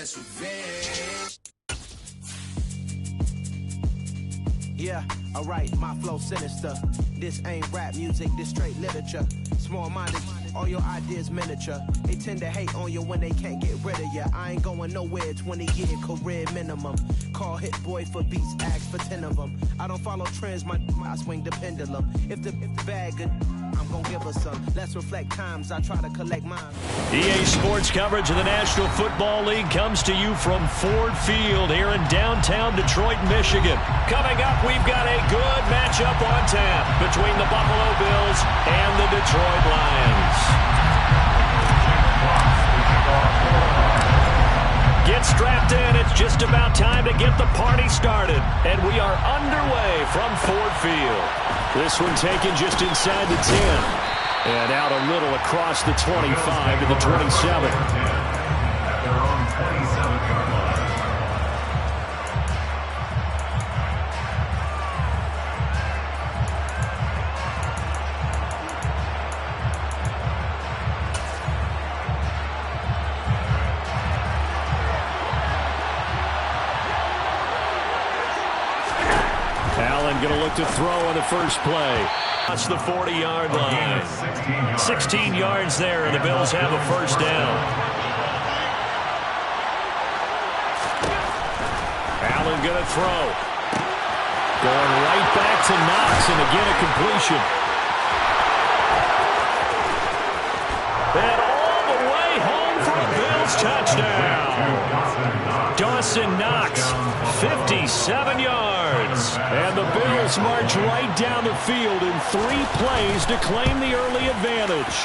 that's revenge. Yeah, alright, my flow sinister. This ain't rap music, this straight literature. Small-minded, all your ideas miniature. They tend to hate on you when they can't get rid of you. I ain't going nowhere, 20-year career minimum. Call Hit Boy for beats, ask for 10 of them. I don't follow trends, I swing the pendulum. If the bag good, I'm gonna give her some. Let's reflect times, I try to collect mine. EA Sports coverage of the National Football League comes to you from Ford Field here in downtown Detroit, Michigan. Coming up, we've got a good matchup on tap between the Buffalo Bills and the Detroit Lions. Get strapped in. It's just about time to get the party started. And we are underway from Ford Field. This one taken just inside the 10. And out a little across the 25 to the 27. Going to look to throw on the first play. That's the 40-yard line. 16 yards there, and the Bills have a first down. Allen going to throw. Going right back to Knox, and again a completion. And all the way home for a Bills touchdown. Dawson Knox, 57 yards. And the Bills march right down the field in 3 plays to claim the early advantage.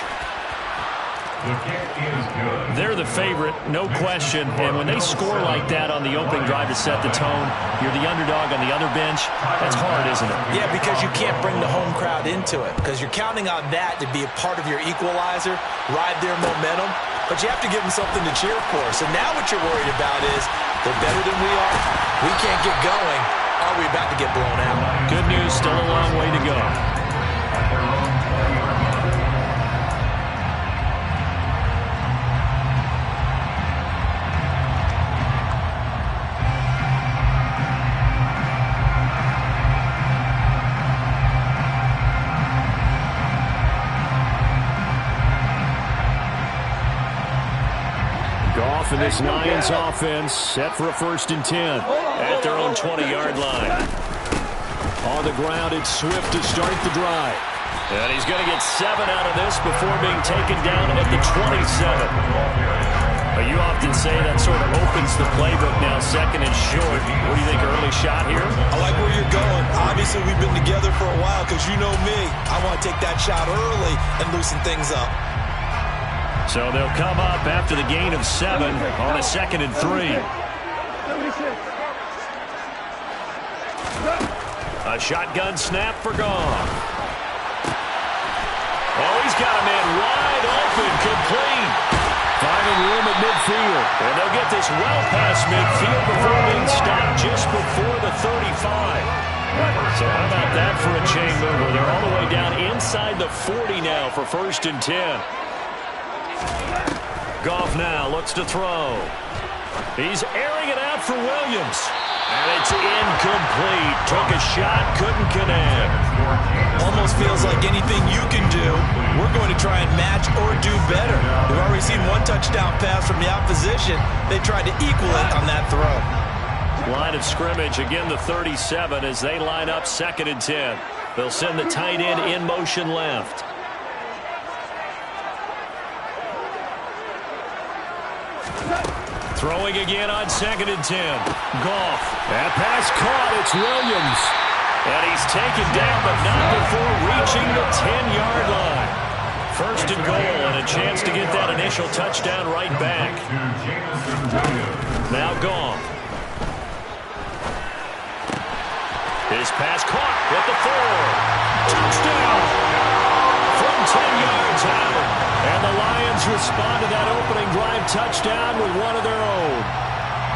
They're the favorite, no question. And when they score like that on the opening drive to set the tone, you're the underdog on the other bench. That's hard, isn't it? Yeah, because you can't bring the home crowd into it, because you're counting on that to be a part of your equalizer, ride their momentum. But you have to give them something to cheer for. So now what you're worried about is they're better than we are. We can't get going. Are we about to get blown out? Good news, still a long way to go. Goff and this Lions offense set for a 1st and 10 at their own 20-yard line. On the ground, it's Swift to start the drive. And he's going to get 7 out of this before being taken down at the 27. But you often say that sort of opens the playbook now, 2nd and short. What do you think, early shot here? I like where you're going. Obviously, we've been together for a while because you know me. I want to take that shot early and loosen things up. So they'll come up after the gain of 7 on a 2nd and 3. A shotgun snap for Goff. Oh, he's got a man wide open, complete. Finding room at midfield. And they'll get this well past midfield before being stopped just before the 35. So how about that for a chain mover? They're all the way down inside the 40 now for 1st and 10. Goff now looks to throw. He's airing it out for Williams. And it's incomplete. Took a shot, couldn't connect. Almost feels like anything you can do, we're going to try and match or do better. We've already seen 1 touchdown pass from the opposition. They tried to equal it on that throw. Line of scrimmage, again the 37 as they line up 2nd and 10. They'll send the tight end in motion left. Throwing again on 2nd and 10. Goff. That pass caught. It's Williams. And he's taken down, but not before reaching the 10-yard line. 1st and goal, and a chance to get that initial touchdown right back. Now Goff. His pass caught at the 4. Touchdown. From 10 yards out. And the Lions respond to that opening drive touchdown with one of their own.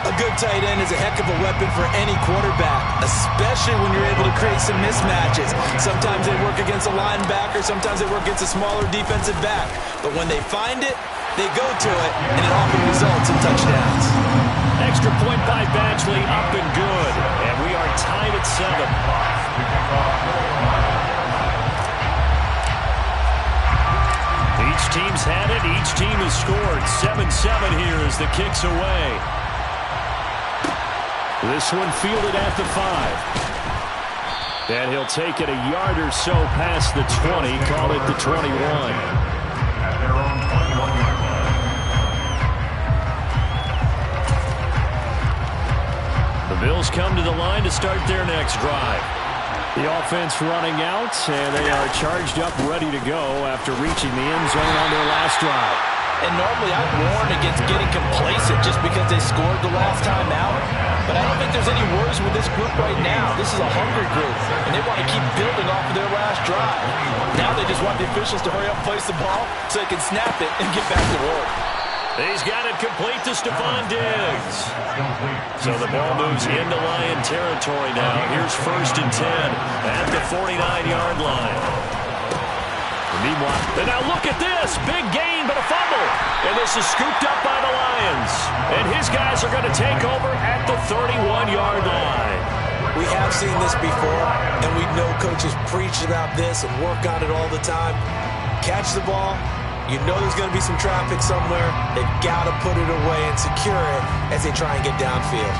A good tight end is a heck of a weapon for any quarterback, especially when you're able to create some mismatches. Sometimes they work against a linebacker, sometimes they work against a smaller defensive back. But when they find it, they go to it, and it often results in touchdowns. Extra point by Batchley, up and good. And we are tied at 7. Each team's had it. Each team has scored. 7-7 here as the kick's away. This one fielded at the 5. And he'll take it a yard or so past the 20. Call it the 21. At their own 21-yard line. The Bills come to the line to start their next drive. The offense running out, and they are charged up, ready to go after reaching the end zone on their last drive. And normally I warn against getting complacent just because they scored the last time out. But I don't think there's any worries with this group right now. This is a hungry group, and they want to keep building off of their last drive. Now they just want the officials to hurry up and place the ball so they can snap it and get back to work. He's got it complete to Stephon Diggs. So the ball moves into Lion territory now. Here's 1st and 10 at the 49-yard line. Meanwhile, and now look at this. Big gain, but a fumble. And this is scooped up by the Lions. And his guys are going to take over at the 31-yard line. We have seen this before, and we know coaches preach about this and work on it all the time. Catch the ball. You know there's going to be some traffic somewhere. They've got to put it away and secure it as they try and get downfield.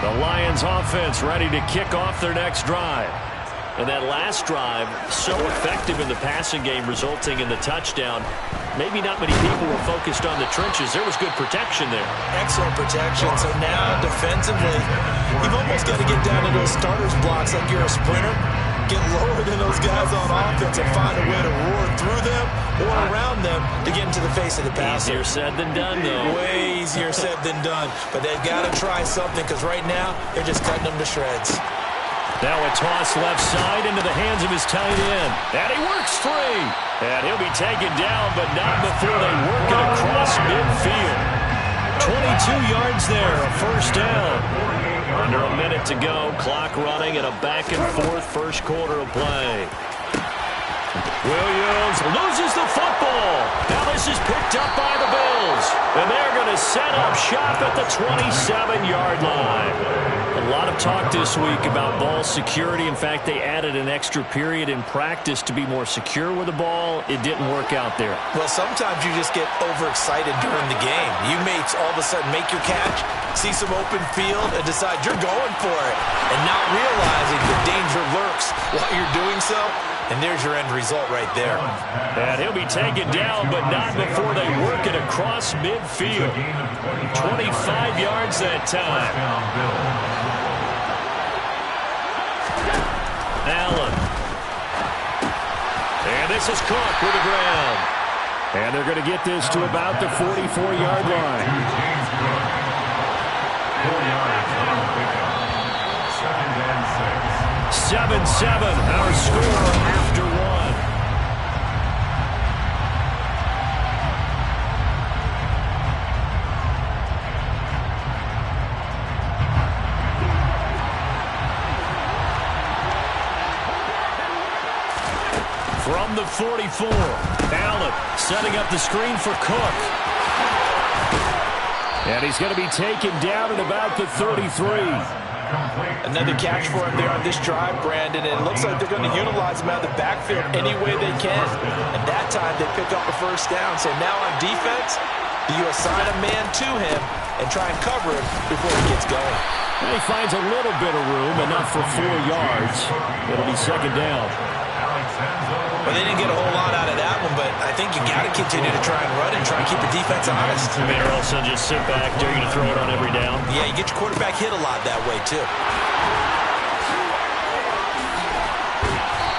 The Lions offense ready to kick off their next drive. And that last drive, so effective in the passing game, resulting in the touchdown. Maybe not many people were focused on the trenches. There was good protection there. Excellent protection. So now defensively, you've almost got to get down to those starters blocks like you're a sprinter. Get lower than those guys on offense and find a way to roar through them or around them to get into the face of the passer. Easier said than done, though. Way easier said than done. But they've got to try something because right now they're just cutting them to shreds. Now a toss left side into the hands of his tight end. And he works free. And he'll be taken down, but not before they work it across midfield. 22 yards there, a 1st down. Under a minute to go, clock running, and a back-and-forth first quarter of play. Williams loses the football. Now this is picked up by the Bills. And they're going to set up shop at the 27-yard line. A lot of talk this week about ball security. In fact, they added an extra period in practice to be more secure with the ball. It didn't work out there. Well, sometimes you just get overexcited during the game. You may all of a sudden make your catch, see some open field, and decide you're going for it, and not realizing the danger lurks while you're doing so. And there's your end result right there. And he'll be taken down, but not before they work it across midfield. 25 yards that time. Allen. And this is Cook with the ground. And they're going to get this to about the 44-yard line. 7-7, our score after one. From the 44, Allen setting up the screen for Cook. And he's going to be taken down at about the 33. Another catch for him there on this drive, Brandon, and it looks like they're going to utilize him out of the backfield any way they can. And that time they pick up a 1st down. So now on defense, you assign a man to him and try and cover him before he gets going. And he finds a little bit of room, enough for 4 yards. It'll be 2nd down. Well, they didn't get a whole lot out of that one, but I think you got to continue to try and run and try and keep the defense honest. I mean, or else they'll just sit back. They're going to throw it on every down. Yeah, you get your quarterback hit a lot that way, too.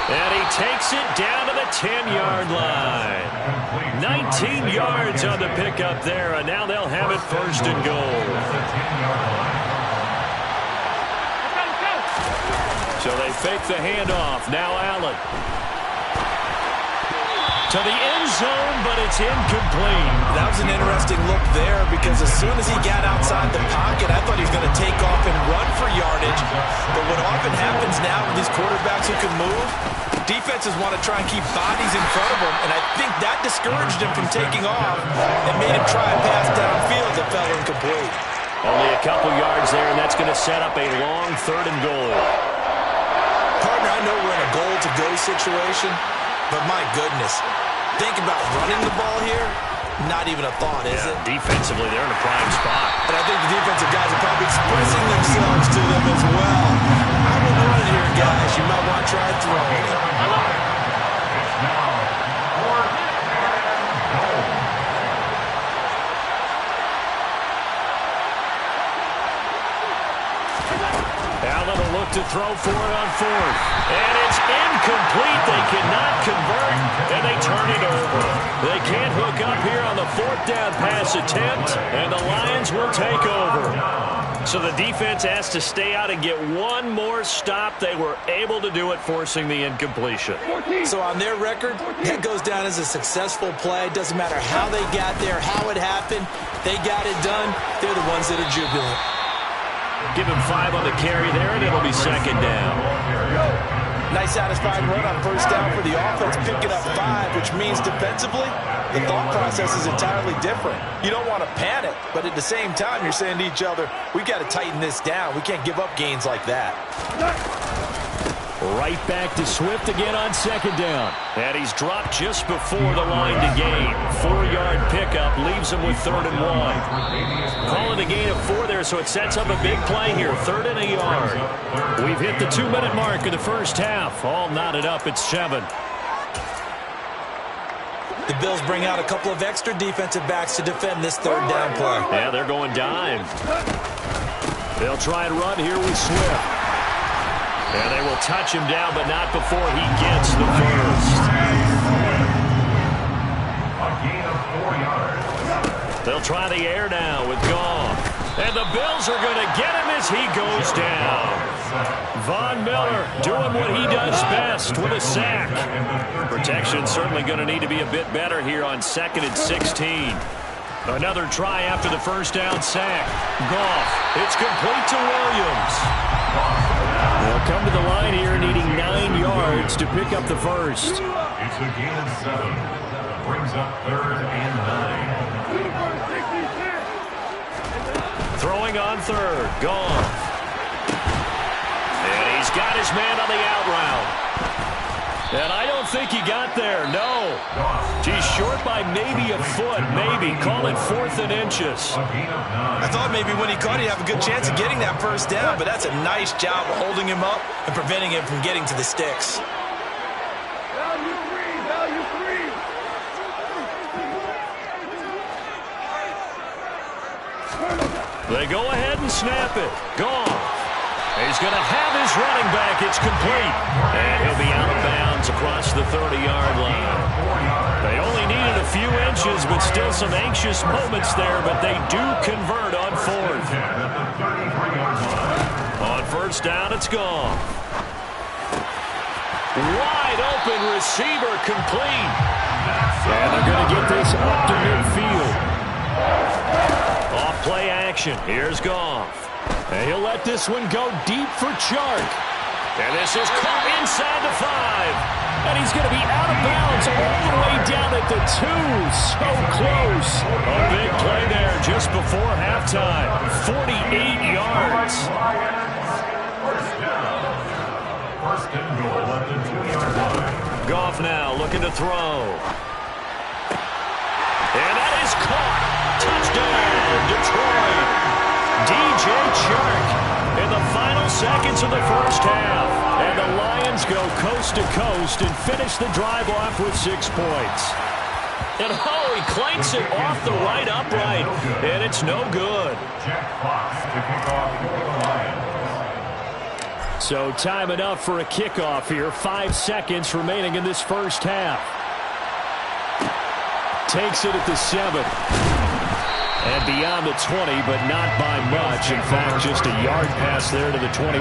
And he takes it down to the 10-yard line. 19 yards on the pickup there, and now they'll have it 1st and goal. So they fake the handoff. Now Allen. To the end zone, but it's incomplete. That was an interesting look there because as soon as he got outside the pocket, I thought he was going to take off and run for yardage. But what often happens now with these quarterbacks who can move, Defenses want to try and keep bodies in front of them, and I think that discouraged him from taking off and made him try and pass downfield that fell incomplete. Only a couple yards there, and that's going to set up a long 3rd and goal. Partner, I know we're in a goal-to-go situation, but my goodness, think about running the ball here. Not even a thought, is it? Defensively, they're in a prime spot. And I think the defensive guys are probably expressing themselves to them as well. I would run it here, guys. You might want to try throwing it. It's now 4th and goal. Allen will look to throw for it on 4th. And it's incomplete. They cannot convert, and they turn it over. They can't hook up here on the 4th down pass attempt, and the Lions will take over. So the defense has to stay out and get one more stop. They were able to do it, forcing the incompletion. So on their record, that goes down as a successful play. Doesn't matter how they got there, how it happened. They got it done. They're the ones that are jubilant. Give him 5 on the carry there, and it'll be 2nd down. Nice satisfying run on 1st down for the offense, picking up 5, which means defensively, the thought process is entirely different. You don't want to panic, but at the same time, you're saying to each other, we've got to tighten this down. We can't give up gains like that. Right back to Swift again on 2nd down. And he's dropped just before the line to gain. 4-yard pickup leaves him with 3rd and 1. Calling a gain of 4 there, so it sets up a big play here. 3rd and a yard. We've hit the 2-minute mark of the first half. All knotted up at 7. The Bills bring out a couple of extra defensive backs to defend this 3rd down play. Yeah, they're going dime. They'll try and run here with Swift. And they will touch him down, but not before he gets the first. A gain of 4 yards. They'll try the air now with Goff. And the Bills are going to get him as he goes down. Von Miller doing what he does best with a sack. Protection's certainly going to need to be a bit better here on 2nd and 16. Another try after the 1st down sack. Goff. It's complete to Williams. They'll come to the line here needing 9 yards to pick up the first. It's a gain of 7. Brings up 3rd and 9. Throwing on 3rd. Goff. And he's got his man on the out route. And I don't think he got there, no. He's short by maybe a foot, maybe. Call it 4th and inches. I thought maybe when he caught it, he'd have a good chance of getting that 1st down, but that's a nice job of holding him up and preventing him from getting to the sticks. They go ahead and snap it. Gone. He's going to have his running back. It's complete. And he'll be out of bounds across the 30-yard line. They only needed a few inches, but still some anxious moments there, but they do convert on 4th. On 1st down, it's gone. Wide open receiver complete. And they're going to get this up to midfield. Off play action. Here's Goff. And he'll let this one go deep for Chark. And this is caught inside the 5. And he's going to be out of bounds all the way down at the 2. So close. A big play there just before halftime. 48 yards. First and goal at the 2-yard line. Goff now looking to throw. And that is caught. Touchdown, Detroit. DJ Chark in the final seconds of the first half. And the Lions go coast to coast and finish the drive off with 6 points. And oh, he clanks it off the right upright. And it's no good. Jack Fox to kick off for the Lions. So time enough for a kickoff here. 5 seconds remaining in this first half. Takes it at the 7. And beyond the 20, but not by much. In fact, just a yard pass there to the 21.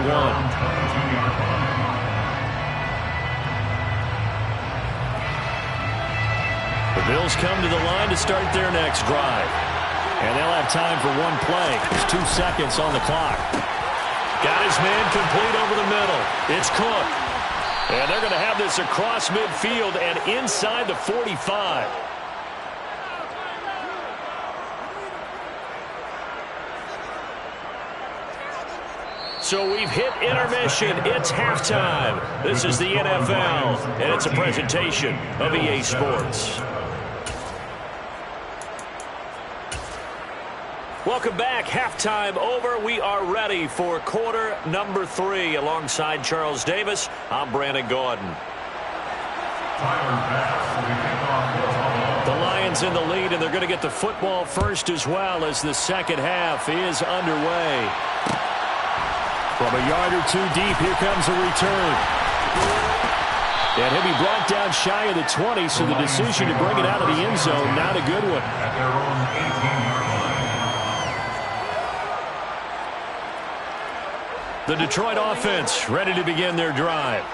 The Bills come to the line to start their next drive. And they'll have time for one play. There's 2 seconds on the clock. Got his man complete over the middle. It's Cook. And they're going to have this across midfield and inside the 45. So we've hit intermission. It's halftime. This is the NFL, and it's a presentation of EA Sports. Welcome back. Halftime over. We are ready for quarter number 3. Alongside Charles Davis, I'm Brandon Gordon. The Lions in the lead, and they're going to get the football first as well as the second half is underway. From a yard or two deep, here comes a return. And he'll be brought down shy of the 20, so the decision to bring it out of the end zone, not a good one. At their own 18-yard line. The Detroit offense ready to begin their drive.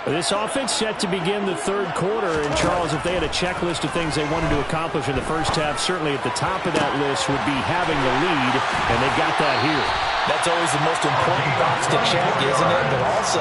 This offense set to begin the third quarter. And, Charles, if they had a checklist of things they wanted to accomplish in the first half, certainly at the top of that list would be having the lead, and they've got that here. That's always the most important box to check, isn't it? But also,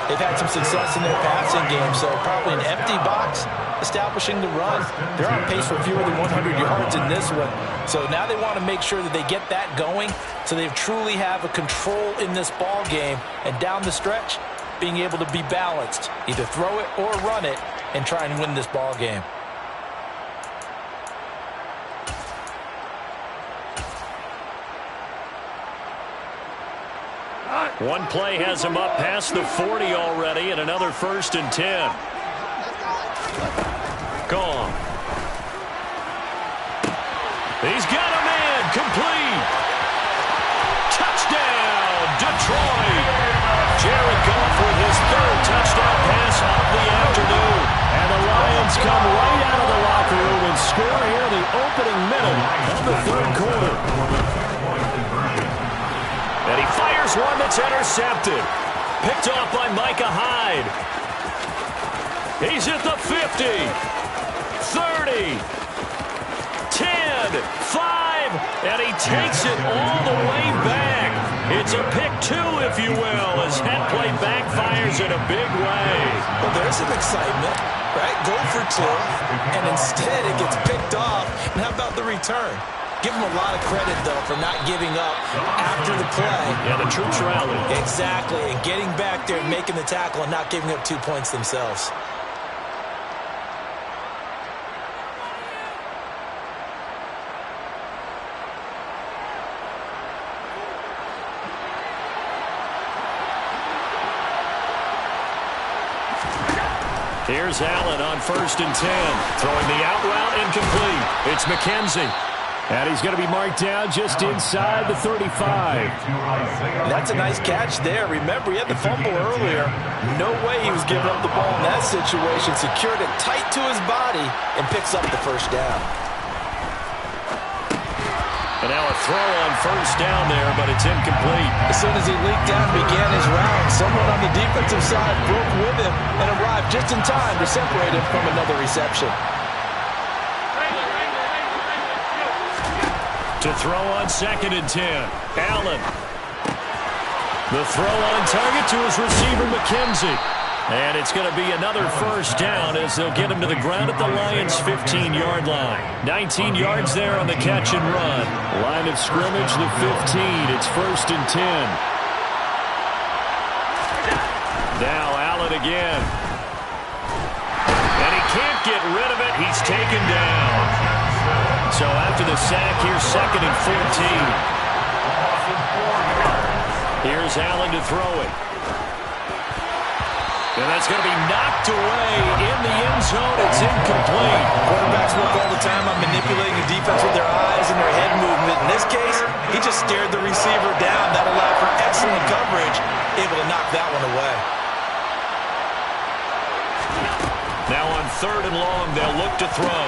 they've had some success in their passing game, so probably an empty box establishing the run. They're on pace for fewer than 100 yards in this one. So now they want to make sure that they get that going so they truly have a control in this ball game. And down the stretch, being able to be balanced, either throw it or run it, and try and win this ball game. One play has him up past the 40 already, and another 1st and 10. Gone. He's got a man, complete. Touchdown, Detroit. Jared Goff with his 3rd touchdown pass of the afternoon. And the Lions come right out of the locker room and score here in the opening minute of the 3rd quarter. And he fires one that's intercepted. Picked off by Micah Hyde. He's at the 50, 30, 10, 5, and he takes it all the way back. It's a pick 2, if you will, as that play backfires in a big way. Well, there's some excitement, right? Go for 2, and instead it gets picked off. And how about the return? Give him a lot of credit, though, for not giving up after the play. Yeah, the troops rallied. Exactly, and getting back there and making the tackle and not giving up 2 points themselves. Here's Allen on 1st and 10. Throwing the out route incomplete. It's McKenzie. And he's going to be marked down just inside the 35. That's a nice catch there. Remember, he had the fumble earlier. No way he was giving up the ball in that situation. Secured it tight to his body and picks up the 1st down. And now a throw on 1st down there, but it's incomplete. As soon as he leaked down and began his round, someone on the defensive side broke with him and arrived just in time to separate him from another reception. To throw on 2nd and 10. Allen. The throw on target to his receiver, McKenzie. And it's going to be another 1st down as they'll get him to the ground at the Lions' 15-yard line. 19 yards there on the catch and run. Line of scrimmage, the 15. It's 1st and 10. Now Allen again. And he can't get rid of it. He's taken down. So after the sack, here's 2nd and 14. Here's Allen to throw it. And that's going to be knocked away in the end zone. It's incomplete. Quarterbacks work all the time on manipulating the defense with their eyes and their head movement. In this case, he just stared the receiver down. That allowed for excellent coverage, able to knock that one away. Now on 3rd and long, they'll look to throw.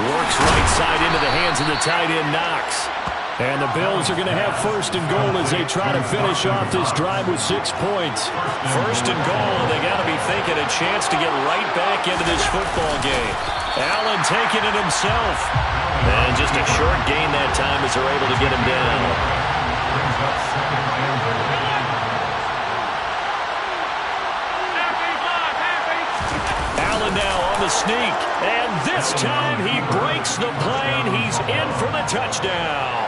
Works right side into the hands of the tight end, Knox. And the Bills are going to have 1st and goal as they try to finish off this drive with 6 points. 1st and goal, they got to be thinking a chance to get right back into this football game. Allen taking it himself. And just a short gain that time as they're able to get him down. Brings up 2nd and 0. sneak, and this time he breaks the plane. He's in for the touchdown.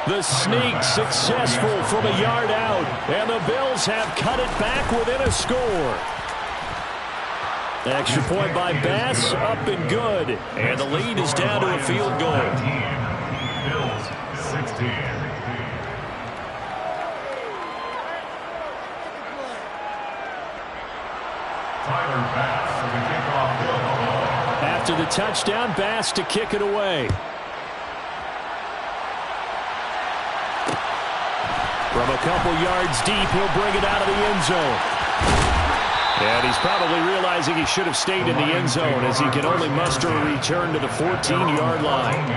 The sneak successful from a yard out, and the Bills have cut it back within a score. Extra point by Bass, up and good, and the lead is down to a field goal. Bills 16. After the touchdown, Bass to kick it away. From a couple yards deep, he'll bring it out of the end zone. And he's probably realizing he should have stayed in the end zone as he can only muster a return to the 14-yard line.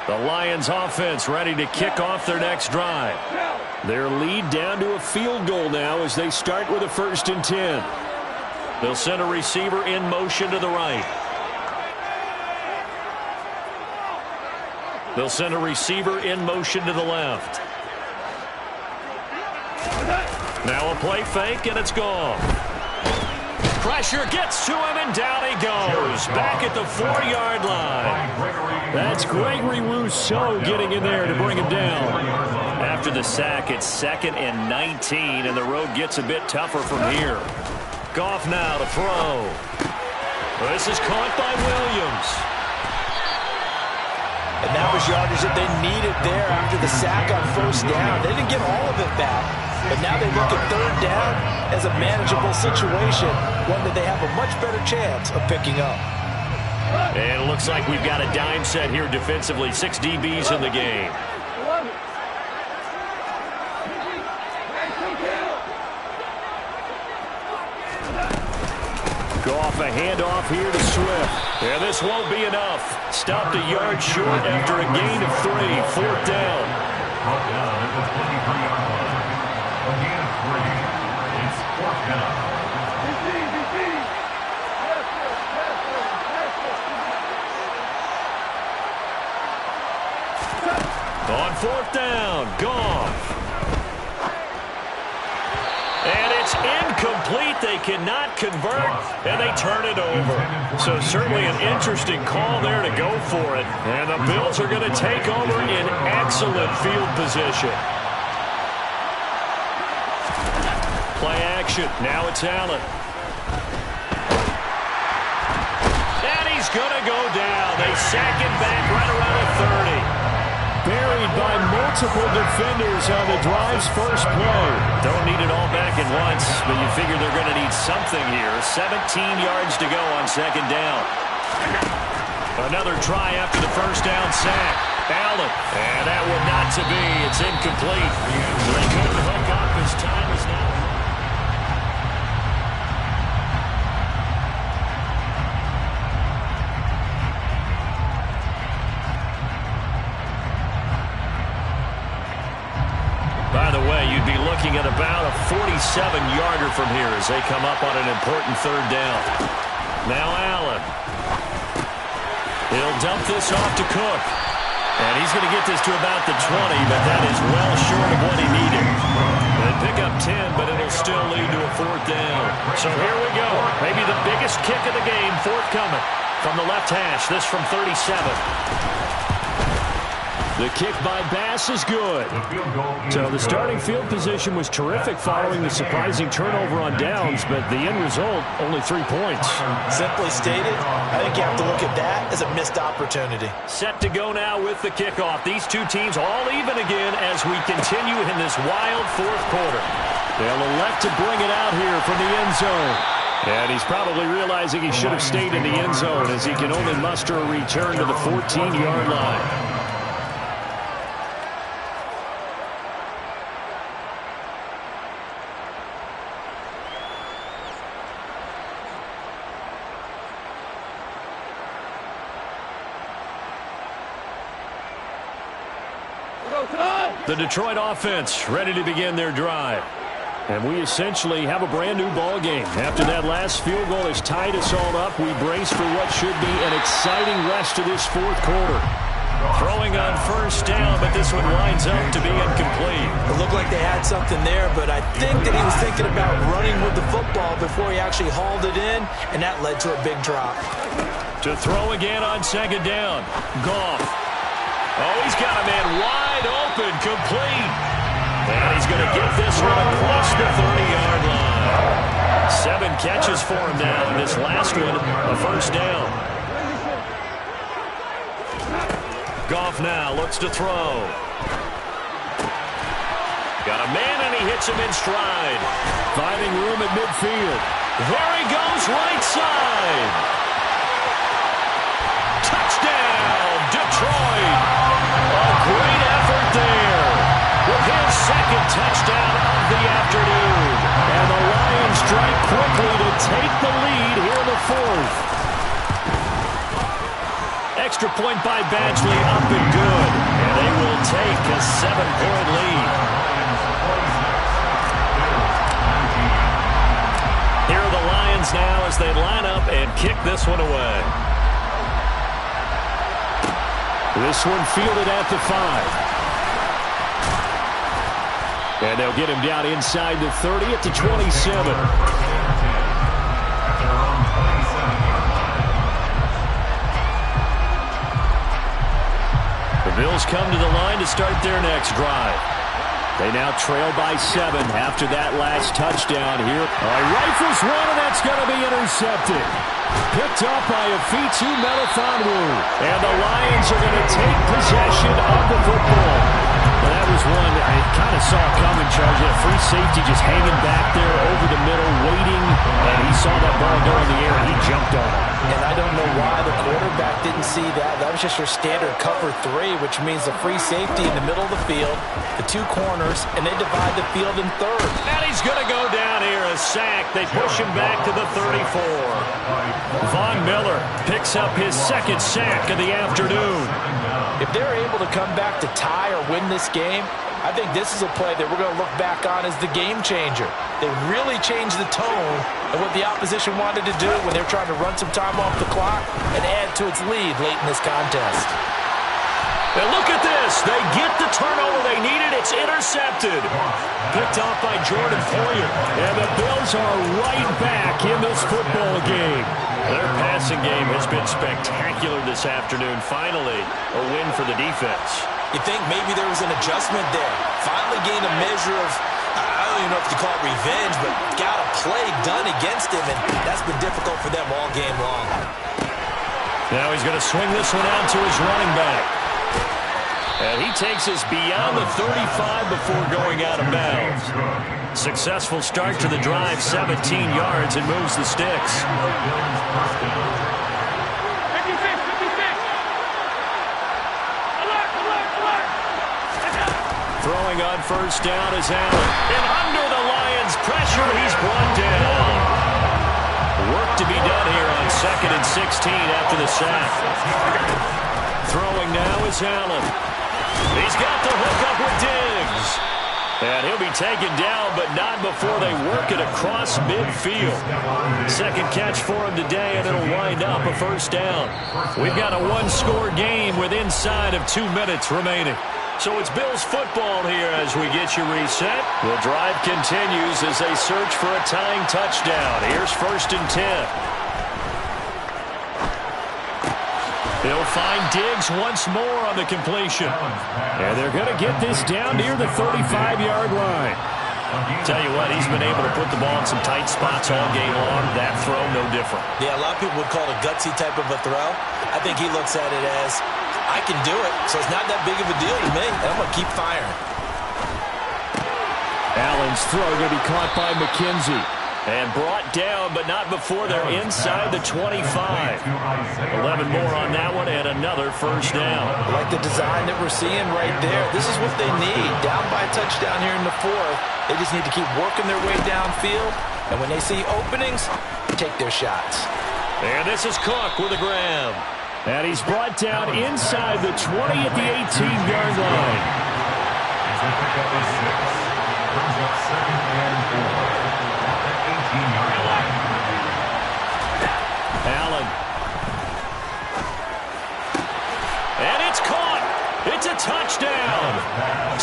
The Lions offense ready to kick off their next drive. Their lead down to a field goal now as they start with a 1st and 10. They'll send a receiver in motion to the right. They'll send a receiver in motion to the left. Now a play fake, and it's gone. Pressure gets to him, and down he goes. Back at the 4-yard line. That's Gregory Rousseau getting in there to bring him down. After the sack, it's 2nd and 19, and the road gets a bit tougher from here. Goff now to throw. This is caught by Williams. And that was yardage that they needed there after the sack on 1st down. They didn't get all of it back, but now they look at 3rd down as a manageable situation, one that they have a much better chance of picking up. And it looks like we've got a dime set here defensively. 6 DBs in the game. Goff, a handoff here to Swift. And this won't be enough. Stopped a yard short after a gain of 3. 4th down. Brought down at the 23-yard line. A gain of 3. It's 4th down. On 4th down, Goff. And it's incomplete. They cannot convert, and they turn it over. So certainly an interesting call there to go for it. And the Bills are going to take over in excellent field position. Play action. Now it's Allen. And he's going to go down. They sack him back right around the 30. Buried by multiple defenders on the drive's first play. Don't need it all back at once, but you figure they're going to need something here. 17 yards to go on 2nd down. Another try after the 1st down sack. Allen. And that one not to be. It's incomplete. They couldn't hook up. His time is now. By the way, you'd be looking at about a 47-yarder from here as they come up on an important 3rd down. Now Allen. He'll dump this off to Cook. And he's going to get this to about the 20, but that is well short of what he needed. They pick up 10, but it'll still lead to a 4th down. So here we go. Maybe the biggest kick of the game forthcoming from the left hash. This from 37. The kick by Bass is good. So the starting field position was terrific following the surprising turnover on downs, but the end result, only 3 points. Simply stated, I think you have to look at that as a missed opportunity. Set to go now with the kickoff. These two teams all even again as we continue in this wild 4th quarter. They'll elect to bring it out here from the end zone. And he's probably realizing he should have stayed in the end zone as he can only muster a return to the 14-yard line. The Detroit offense ready to begin their drive. And we essentially have a brand new ball game. After that last field goal has tied us all up, we brace for what should be an exciting rest of this 4th quarter. Throwing on first down, but this one winds up to be incomplete. It looked like they had something there, but I think that he was thinking about running with the football before he actually hauled it in, and that led to a big drop. To throw again on second down. Goff. Oh, he's got a man wide open, complete. And he's going to get this one across the 30-yard line. 7 catches for him now, and this last one a first down. Goff now looks to throw. Got a man, and he hits him in stride. Finding room at midfield. There he goes, right side. Touchdown, Detroit. A great effort there with his second touchdown of the afternoon. And the Lions strike quickly to take the lead here in the fourth. Extra point by Badgley, up and good. And they will take a 7-point lead. Here are the Lions now as they line up and kick this one away. This one fielded at the 5. And they'll get him down inside the 30 at the 27. Bills come to the line to start their next drive. They now trail by 7 after that last touchdown here. Rifles one, and that's going to be intercepted. Picked up by Afitu Melifonwu. And the Lions are going to take possession of the football. Well, that was one I kind of saw coming, Charge. A free safety just hanging back there over the middle, waiting. And he saw that ball go in the air, and he jumped on it. And I don't know why the quarterback didn't see that. That was just your standard cover 3, which means a free safety in the middle of the field, the 2 corners, and they divide the field in third. And he's going to go down here, a sack. They push him back to the 34. Von Miller picks up his second sack of the afternoon. If they're able to come back to tie or win this game, I think this is a play that we're going to look back on as the game changer. They really changed the tone of what the opposition wanted to do when they're trying to run some time off the clock and add to its lead late in this contest. And look at this. They get the turnover they needed. It's intercepted. Picked off by Jordan Poyer. And the Bills are right back in this football game. Their passing game has been spectacular this afternoon. Finally, a win for the defense. You think maybe there was an adjustment there. Finally gained a measure of, I don't even know if you call it revenge, but got a play done against him, and that's been difficult for them all game long. Now he's going to swing this one out to his running back. And he takes us beyond the 35 before going out of bounds. Successful start to the drive, 17 yards, and moves the sticks. Throwing on first down is Allen. And under the Lions' pressure, he's brought down. Work to be done here on 2nd and 16 after the sack. Throwing now is Allen. He's got the hook up with Diggs. And he'll be taken down, but not before they work it across midfield. Second catch for him today, and it'll wind up a first down. We've got a one-score game with inside of 2 minutes remaining. So it's Bills football here as we get you reset. The drive continues as they search for a tying touchdown. Here's 1st and 10. They'll find Diggs once more on the completion. And they're going to get this down near the 35-yard line. Tell you what, he's been able to put the ball in some tight spots all game long. That throw, no different. Yeah, a lot of people would call it a gutsy type of a throw. I think he looks at it as, I can do it, so it's not that big of a deal to me, and I'm going to keep firing. Allen's throw going to be caught by McKenzie. And brought down, but not before they're inside the 25. 11 more on that one, and another first down. I like the design that we're seeing right there. This is what they need. Down by a touchdown here in the 4th. They just need to keep working their way downfield, and when they see openings, take their shots. And this is Cook with a grab. And he's brought down inside the 20 at the 18-yard line. As they pick up a 6, brings up 2nd and 4. Allen. And it's caught.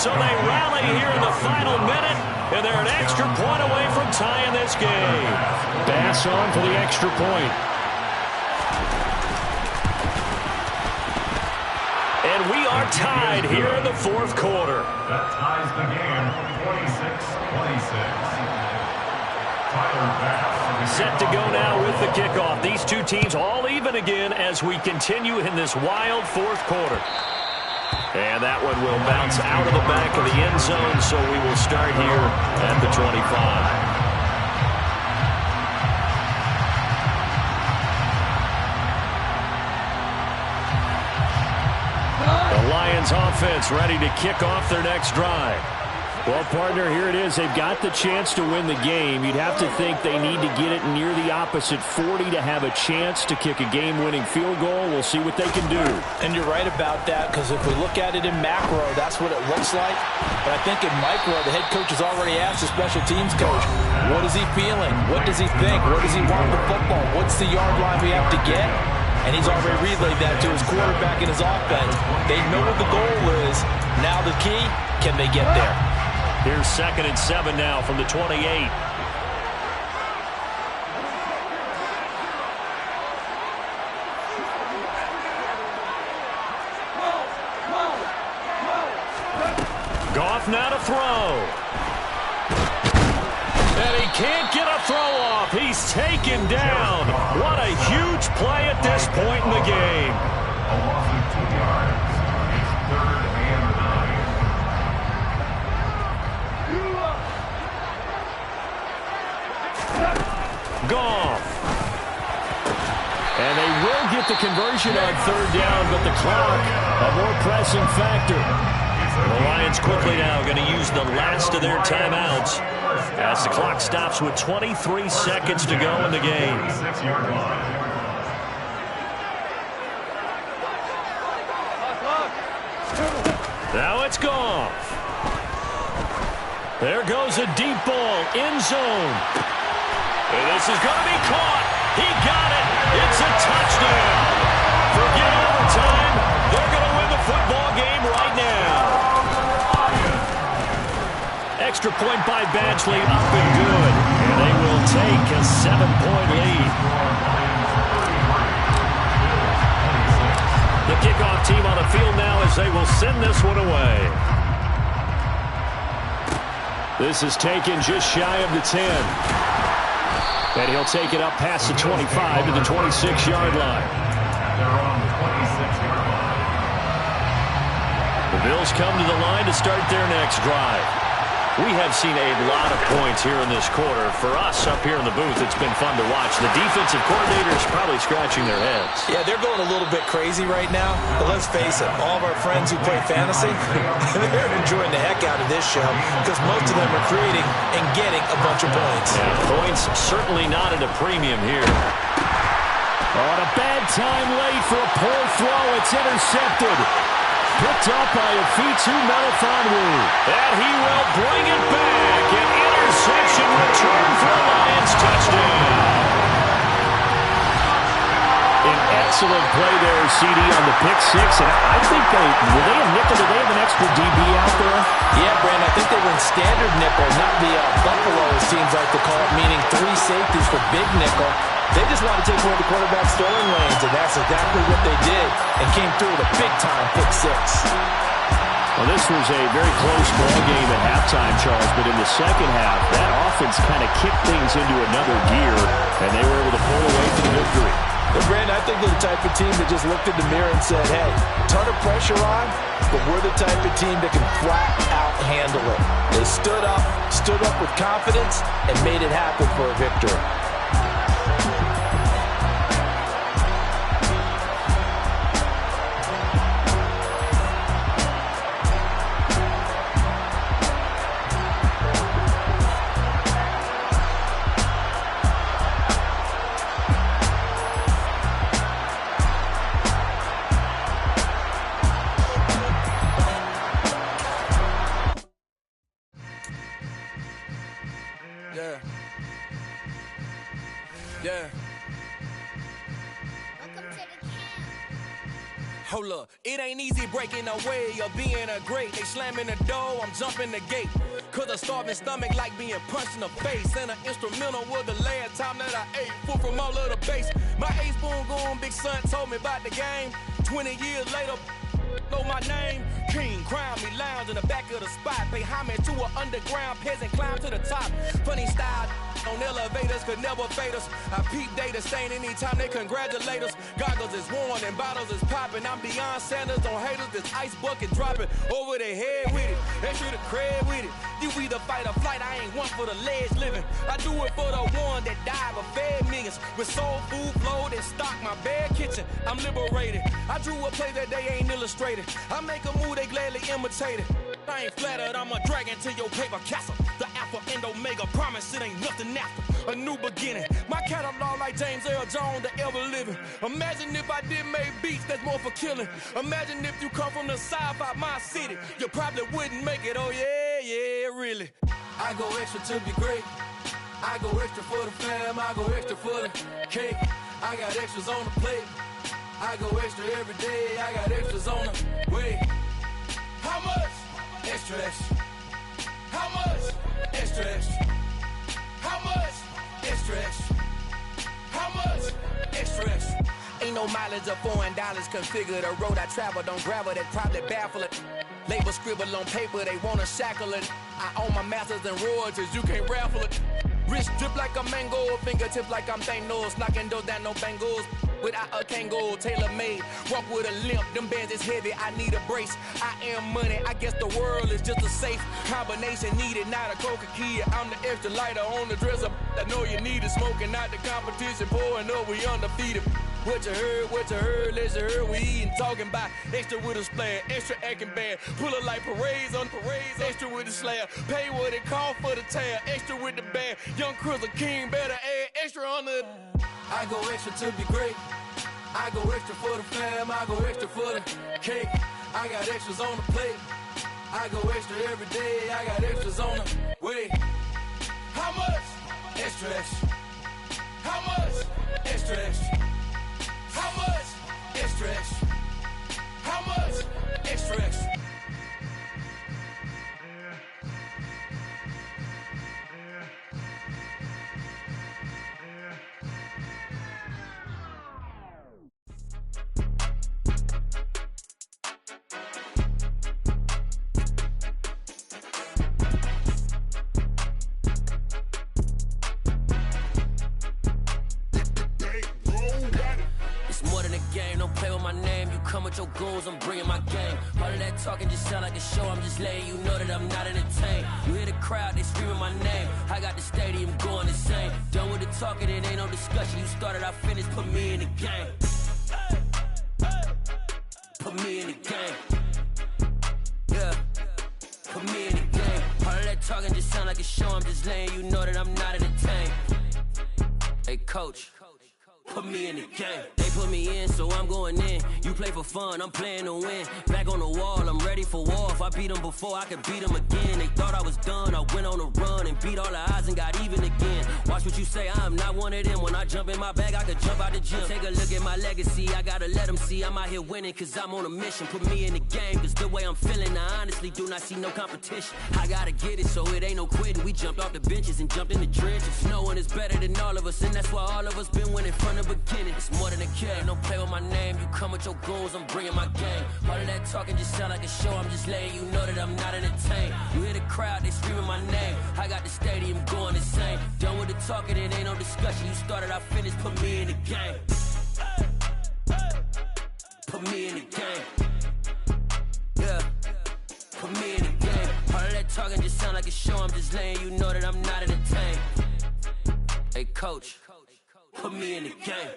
So they rally here in the final minute, and they're an extra point away from tying this game. Bass on for the extra point. And we are tied here in the fourth quarter. That ties the game, 26-26. Set to go now with the kickoff. These two teams all even again as we continue in this wild fourth quarter. And that one will bounce out of the back of the end zone, so we will start here at the 25. The Lions offense ready to kick off their next drive. Well, partner, here it is. They've got the chance to win the game. You'd have to think they need to get it near the opposite 40 to have a chance to kick a game-winning field goal. We'll see what they can do. And you're right about that, because if we look at it in macro, that's what it looks like. But I think in micro, the head coach has already asked the special teams coach, what is he feeling? What does he think? Where does he want the football? What's the yard line we have to get? And he's already relayed that to his quarterback and his offense. They know what the goal is. Now the key, can they get there? Here's 2nd and 7 now from the 28. Goff now to throw. And he can't get a throw off. He's taken down. What a huge play at this point in the game. A loss of 2 yards. It's 3rd and 9. Goff. And they will get the conversion on 3rd down, but the clock, a more pressing factor. The Lions quickly now going to use the last of their timeouts as the clock stops with 23 seconds to go in the game. Now it's Goff. There goes a deep ball, end zone. And this is going to be caught. He got it. It's a touchdown. Forget overtime. They're going to win the football game right now. Extra point by Badgley, up and good. And they will take a 7-point lead. The kickoff team on the field now as they will send this one away. This is taken just shy of the 10. And he'll take it up past the 25 to the 26-yard line. They're on the 26-yard line. The Bills come to the line to start their next drive. We have seen a lot of points here in this quarter. For us up here in the booth, it's been fun to watch. The defensive coordinators probably scratching their heads. Yeah, they're going a little bit crazy right now. But let's face it, all of our friends who play fantasy, they're enjoying the heck out of this show because most of them are creating and getting a bunch of points. Yeah, points certainly not at a premium here. On a bad time late for a poor throw. It's intercepted. Picked up by Afitu Melifonwu. And he will bring it back. An interception return for a Lions touchdown. An excellent play there, CD, on the pick six. And I think were they a nickel? Did they have an extra DB out there? Yeah, Brandon, I think they were in standard nickel, not the Buffalo, as teams like to call it, meaning 3 safeties for big nickel. They just want to take away the quarterback's throwing lanes, and that's exactly what they did, and came through with a big-time pick six. Well, this was a very close ball game at halftime, Charles, but in the second half, that offense kind of kicked things into another gear, and they were able to pull away for the victory. But, Brandon, I think they're the type of team that just looked in the mirror and said, hey, ton of pressure on, but we're the type of team that can flat out handle it. They stood up with confidence, and made it happen for a victory. Hold up, it ain't easy breaking away or being a great. They slamming the door, I'm jumping the gate. Cause a starving stomach like being punched in the face. And an instrumental was the last time that I ate. Full from all of the bass. My ace boom goon, big son told me about the game. 20 years later, know my name. King, crown me, lounge in the back of the spot. Pay homage to an underground peasant, climb to the top. Funny style on elevators could never fade us. I peep data stain anytime they congratulate us. Goggles is worn and bottles is popping. I'm Deion Sanders on haters, this ice bucket dropping over their head with it. They should have cred with it. You either fight or flight, I ain't one for the ledge living. I do it for the one that died but fed millions. With soul food flowed and stock my bad kitchen. I'm liberated. I drew a play that they ain't illustrated. I make a move, they gladly imitate it. I ain't flattered, I'm a dragon to your paper castle. The Alpha and Omega, promise it ain't nothing after. A new beginning. My catalog like James Earl Jones, the ever living. Imagine if I did make beats that's more for killing. Imagine if you come from the south out my city. You probably wouldn't make it, oh yeah, yeah, really. I go extra to be great. I go extra for the fam, I go extra for the cake. I got extras on the plate. I go extra every day, I got extras on the way. How much? Extra, extra. How much? Extra, extra. How much? Extra, extra. How much? Extra, extra. Ain't no mileage of $4 configure the road I travel. Don't gravel, that probably baffle it. Label scribble on paper, they wanna shackle it. I own my masters and royalties, you can't raffle it. Wrist drip like a mango, fingertips like I'm Thanos. Knocking those down, no bangles. Without a Kangol, tailor-made. Walk with a limp, them bands is heavy, I need a brace. I am money, I guess the world is just a safe combination needed, not a coca-key. I'm the extra lighter on the dresser. I know you need it, smoking out the competition, pouring up, we undefeated. What you heard, let's hear we eatin', talking about extra with a splash, extra acting bad, pull it like parades on parades, extra with the slab, pay what it cost for the tab, extra with the band, young Crystal King better add extra on the. I go extra to be great. I go extra for the fam, I go extra for the cake. I got extras on the plate. I go extra every day, I got extras on the way. How much? Extra, extra. How much? Extra, extra. How much? Extra, extra. How much? Extra, extra. Your goals, I'm bringing my game. All of that talking just sound like a show. I'm just letting you know that I'm not entertained. You hear the crowd, they screaming my name. I got the stadium going insane. Done with the talking, it ain't no discussion. You started, I finished, put me in the game. Put me in the game. Yeah, put me in the game. All of that talking just sound like a show. I'm just letting you know that I'm not entertained. Hey, coach. Put me in the game. They put me in, so I'm going in. You play for fun, I'm playing to win. Back on the wall, I'm ready for war. If I beat them before, I could beat them again. They thought I was done, I went on a run and beat all the odds and got even again. Watch what you say, I'm not one of them. When I jump in my bag, I could jump out the gym. Take a look at my legacy, I gotta let them see I'm out here winning, cause I'm on a mission. Put me in the game, cause the way I'm feeling, I honestly do not see no competition. I gotta get it, so it ain't no quitting. We jumped off the benches and jumped in the trenches. No one is better than all of us, and that's why all of us been winning from the beginning. It's more than a kill, ain't no play with my name. You come with your goals, I'm bringing my game. All of that talking just sound like a show. I'm just letting you know that I'm not entertained. You hear the crowd, they screaming my name. I got the stadium going insane. Done with the talking, it ain't no discussion. You started, I finished, put me in the game. Put me in the game. Yeah, put me in the game. All of that talking just sound like a show. I'm just letting you know that I'm not entertained. Hey, coach. Put me in the game.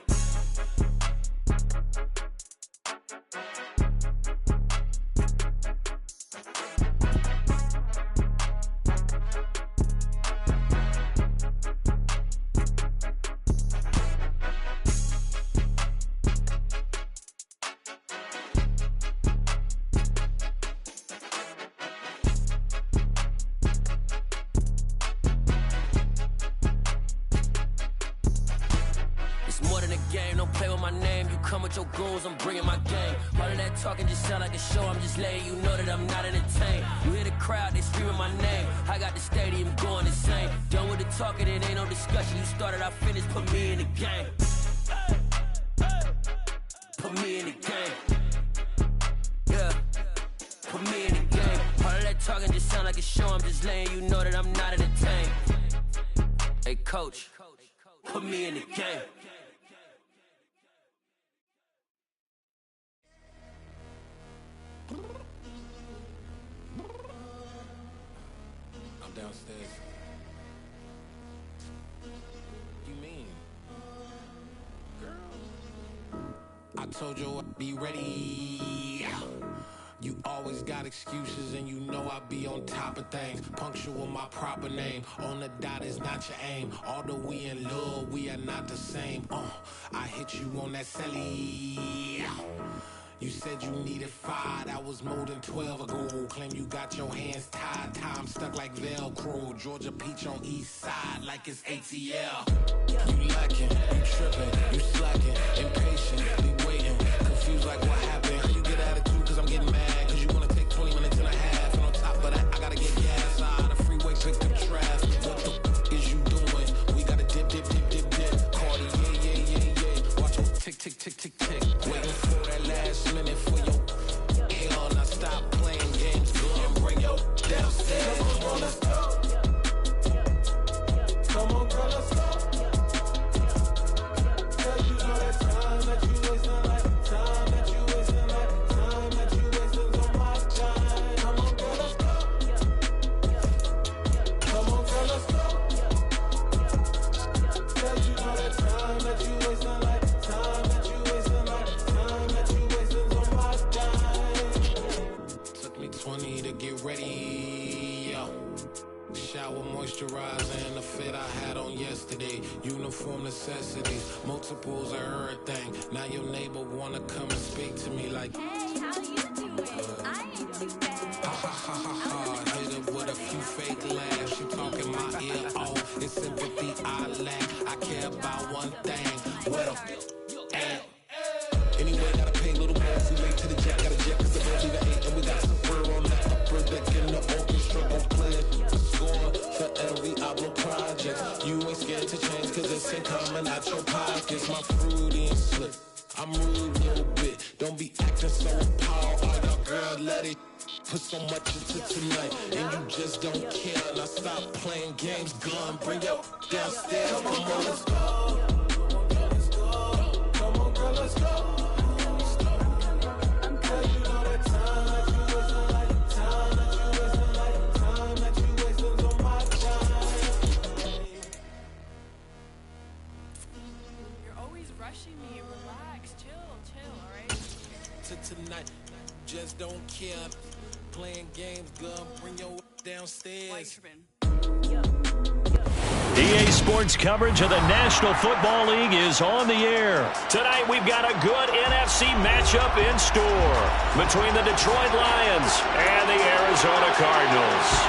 It's more than a game, don't play with my name. You come with your goons, I'm bringing my game. All of that talking just sound like a show, I'm just letting you know that I'm not entertained. You hear the crowd, they screaming my name. I got the stadium going insane. Done with the talking, it ain't no discussion. You started, I finished, put me in the game. Put me in the game. Yeah, put me in the game. All of that talking just sound like a show, I'm just letting you know that I'm not entertained. Hey, coach, put me in the game. I'm downstairs. You mean? Girl, I told you I'd be ready. You always got excuses and you know I be on top of things. Punctual my proper name. On the dot is not your aim. Although we in love, we are not the same. I hit you on that celly. You said you needed 5, that was more than 12 ago. Claim you got your hands tied, time stuck like Velcro. Georgia peach on east side like it's ATL. You lacking, you tripping, you slacking, impatient, be waiting, confused like what happened. How you get attitude cause I'm getting mad, cause you wanna take 20 minutes and a half. And on top of that, I gotta get gas out of the freeway, pick up traffic. What the is you doing? We gotta dip, dip, dip, dip, dip. Cardi, yeah. Watch your tick, tick, tick, tick, tick. Waiting for that last minute for your hell. Now stop playing games, go and bring your downstairs. Come on, let's go. Come on, girl, let's go. Girl, you know that time that you wasting, like time that you wasting, like time that you wasting on my time. Come on, girl, let's go. Come on, girl, let's go. Girl, you know that time that you wasting, like time that you wasting, like time that you wasting on my time. Took me 20 to get ready. Shower moisturizer and the fit I had on yesterday. Uniform necessities, multiples of everything. Now your neighbor wanna come and speak to me like, Hey, how you doing? I ain't too bad. ha ha ha ha ha. Hit her with a few fake laughs. She talking my ear off. It's sympathy I lack. I care about one thing. Where the at? Anyway, gotta pay a little more. We late to the jet, got a jet cause the road leave at 8. And we got some fur on the upper deck in the orchestra. Gon' play a score for every album project. You ain't scared to change cause it's ain't coming out your pockets. My fruity and slick, I'm rude a little bit. Don't be acting so appalled. All y'all girl, let it put so much into tonight. And you just don't care. Now stop playing games, gun, bring your downstairs. Come on, let's go. Come on, girl, let's go. Rushing me. Relax, chill, all right? To tonight, just don't care. Playing games, gun, bring your downstairs. EA Sports coverage of the National Football League is on the air. Tonight we've got a good NFC matchup in store between the Detroit Lions and the Arizona Cardinals.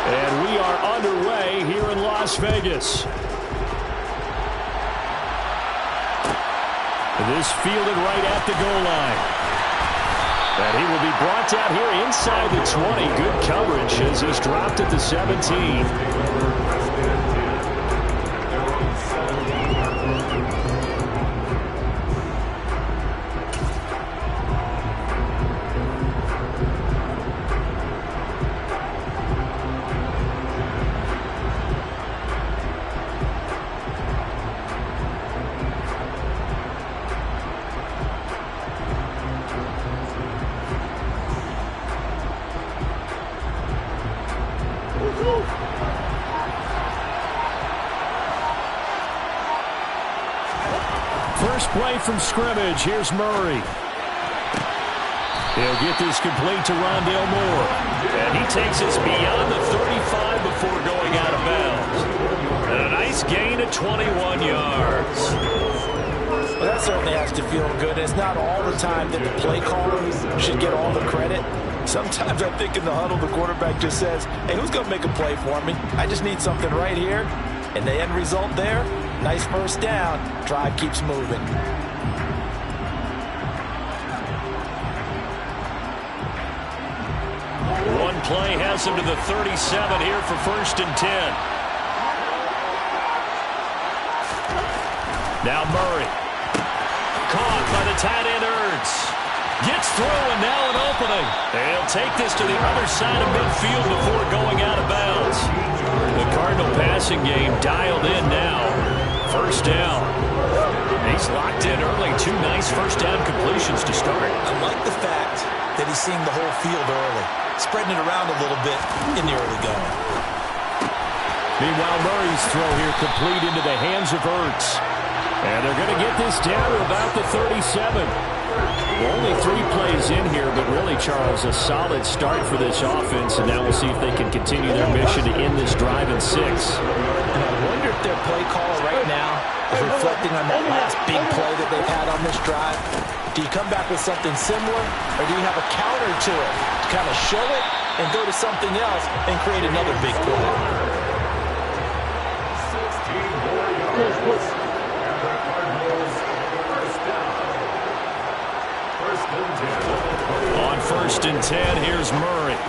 And we are underway here in Las Vegas. This fielded right at the goal line. And he will be brought down here inside the 20. Good coverage as he's dropped at the 17. First play from scrimmage. Here's Murray. He'll get this complete to Rondale Moore. And he takes us beyond the 35 before going out of bounds. And a nice gain of 21 yards. Well, that certainly has to feel good. It's not all the time that the play caller should get all the credit. Sometimes I think in the huddle, the quarterback just says, hey, who's going to make a play for me? I just need something right here. And the end result there, nice first down. Drive keeps moving. One play has him to the 37 here for 1st and 10. Now Murray. Caught by the tight end Ertz. Gets through and now an opening. They'll take this to the other side of midfield before going out of bounds. The Cardinal passing game dialed in now. 1st down. He's locked in early. 2 nice 1st down completions to start. I like the fact that he's seeing the whole field early. Spreading it around a little bit in the early going. Meanwhile, Murray's throw here complete into the hands of Ertz. And they're going to get this down to about the 37. Only 3 plays in here, but really, Charles, a solid start for this offense. And now we'll see if they can continue their mission to end this drive in 6. And I wonder if their play caller right now is reflecting on that last big play that they've had on this drive. Do you come back with something similar, or do you have a counter to it to kind of show it and go to something else and create another big play? On 1st and 10, here's Murray.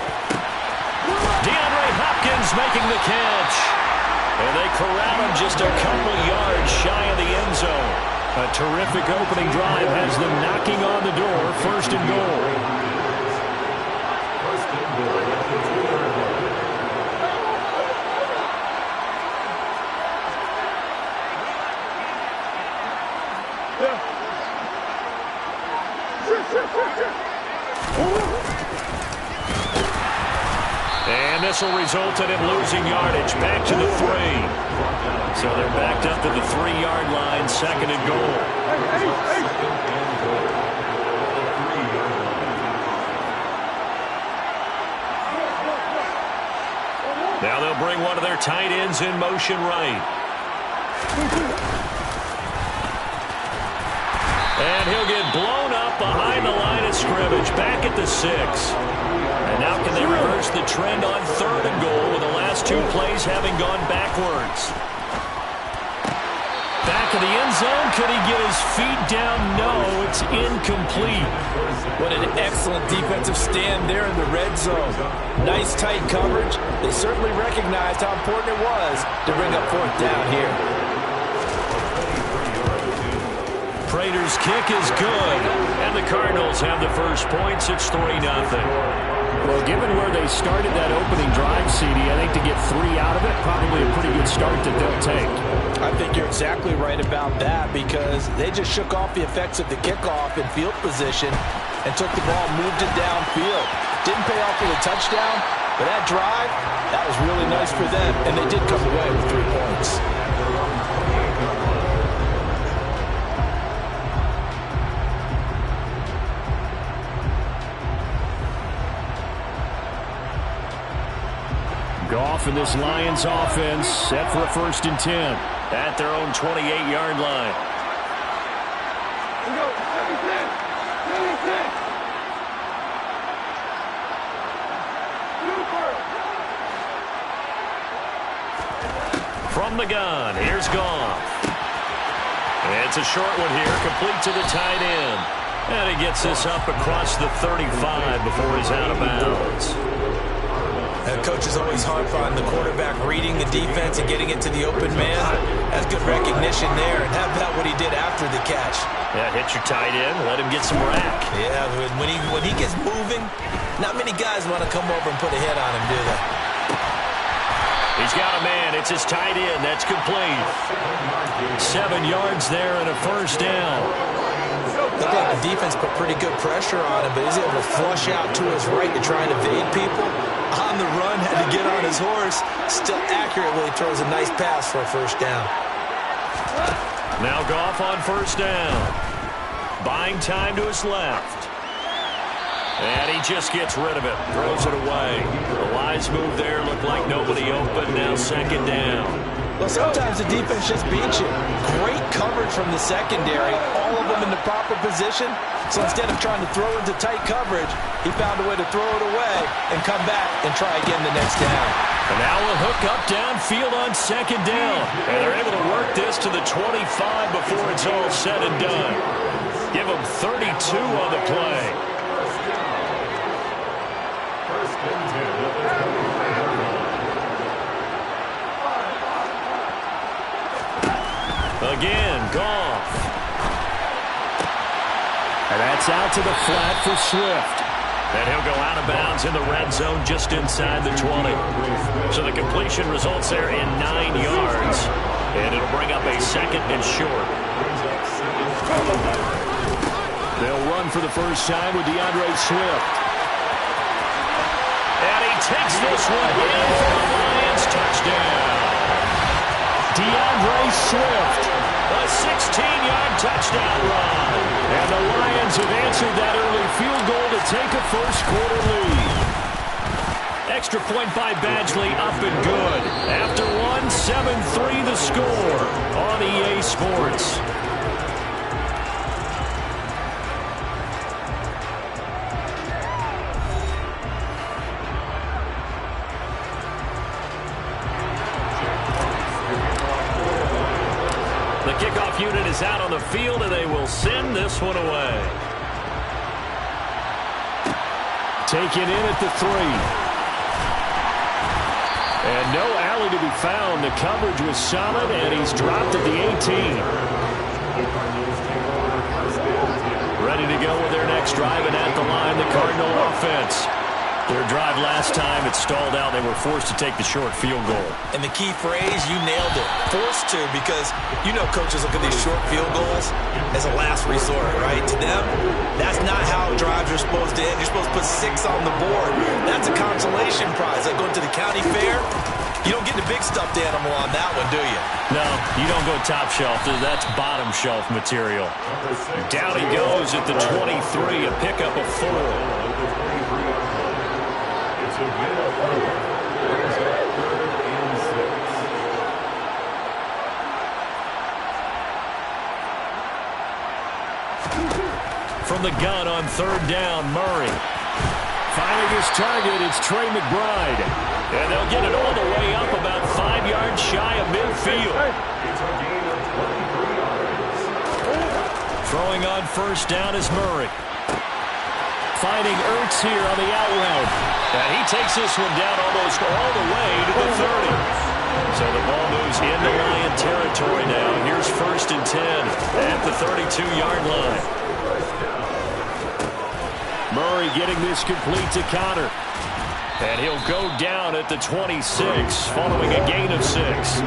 DeAndre Hopkins making the catch. And they corral him just a couple yards shy of the end zone. A terrific opening drive has them knocking on the door. 1st and goal. And this will result in him losing yardage back to the 3. So they're backed up to the 3-yard line, 2nd and goal. Now they'll bring one of their tight ends in motion right. And he'll get blown up behind the line of scrimmage, back at the 6. And now can they reverse the trend on 3rd and goal with the last 2 plays having gone backwards? Back of the end zone. Could he get his feet down? No, it's incomplete. What an excellent defensive stand there in the red zone. Nice tight coverage. They certainly recognized how important it was to bring up 4th down here. Prater's kick is good. And the Cardinals have the first points. It's 3-0. Well, given where they started that opening drive, CD, I think to get 3 out of it, probably a pretty good start that they'll take. I think you're exactly right about that because they just shook off the effects of the kickoff in field position and took the ball, moved it downfield. Didn't pay off with a touchdown, but that drive, that was really nice for them, and they did come away with 3 points. Goff and this Lions offense set for a 1st and 10 at their own 28-yard line. From the gun, here's Goff. It's a short one here, complete to the tight end. And he gets this up across the 35 before he's out of bounds. Coaches always harp on the quarterback reading the defense and getting it to the open man. That's good recognition there. And how about what he did after the catch? Yeah, hit your tight end, let him get some rack. Yeah, when he gets moving, not many guys want to come over and put a hit on him, do they? He's got a man. It's his tight end. That's complete. 7 yards there and a 1st down. Looked like the defense put pretty good pressure on him, but he's able to flush out to his right to try and evade people. On the run, had to get on his horse. Still accurately throws a nice pass for a 1st down. Now Goff on 1st down. Buying time to his left. And he just gets rid of it. Throws it away. The wise move there. Looked like nobody open. Now second down. Well, sometimes the defense just beats you. Great coverage from the secondary. All of them in the proper position. So instead of trying to throw into tight coverage, he found a way to throw it away and come back and try again the next down. And now we'll hook up downfield on second down. And they're able to work this to the 25 before it's all said and done. Give them 32 on the play. Again, Goff. And that's out to the flat for Swift. And he'll go out of bounds in the red zone just inside the 20. So the completion results there in 9 yards. And it'll bring up a second and short. They'll run for the first time with DeAndre Swift. And he takes this one in for the Lions touchdown. DeAndre Swift, a 16-yard touchdown run. And the Lions have answered that early field goal to take a first-quarter lead. Extra point by Badgley, up and good. After one, 7-3 the score on EA Sports. The kickoff unit is out on the field, and they will send this one away. Taken in at the 3. And no alley to be found. The coverage was solid, and he's dropped at the 18. Ready to go with their next drive, and at the line, the Cardinal offense. Their drive last time, it stalled out. They were forced to take the short field goal. And the key phrase, you nailed it. Forced to, because you know coaches look at these short field goals as a last resort, right? To them, that's not how drives are supposed to end. You're supposed to put 6 on the board. That's a consolation prize. Like going to the county fair, you don't get the big stuffed animal on that one, do you? No, you don't go top shelf. That's bottom shelf material. Down he goes at the 23, a pickup of 4. From the gun on third down, Murray. Finding his target, it's Trey McBride. And they'll get it all the way up about 5 yards shy of midfield. Throwing on first down is Murray. Finding Ertz here on the out route. And he takes this one down almost all the way to the 30. So the ball moves into Lion territory now. Here's first and 10 at the 32-yard line. Murray getting this complete to Connor. And he'll go down at the 26 following a gain of 6.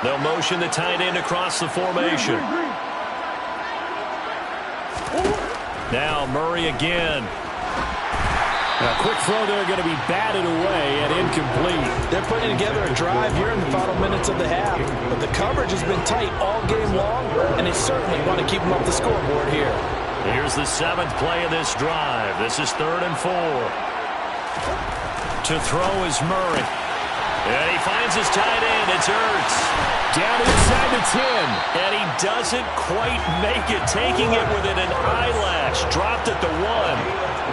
They'll motion the tight end across the formation. Now Murray again. A quick throw there going to be batted away and incomplete. They're putting together a drive here in the final minutes of the half. But the coverage has been tight all game long, and they certainly want to keep them off the scoreboard here. Here's the 7th play of this drive. This is 3rd and 4. To throw is Murray. And he finds his tight end. It's Ertz. Down inside the 10. And he doesn't quite make it, taking it within an eyelash. Dropped at the 1.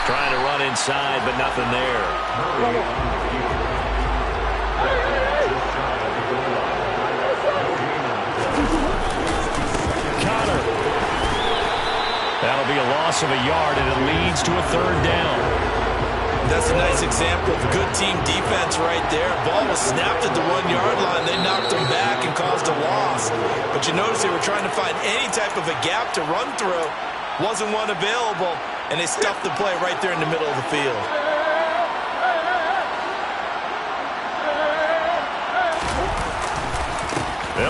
Trying to run inside, but nothing there. Connor. That'll be a loss of a yard, and it leads to a 3rd down. That's a nice example of good team defense right there. Ball was snapped at the 1-yard line. They knocked him back and caused a loss. But you notice they were trying to find any type of a gap to run through. Wasn't one available, and they stuffed the play right there in the middle of the field.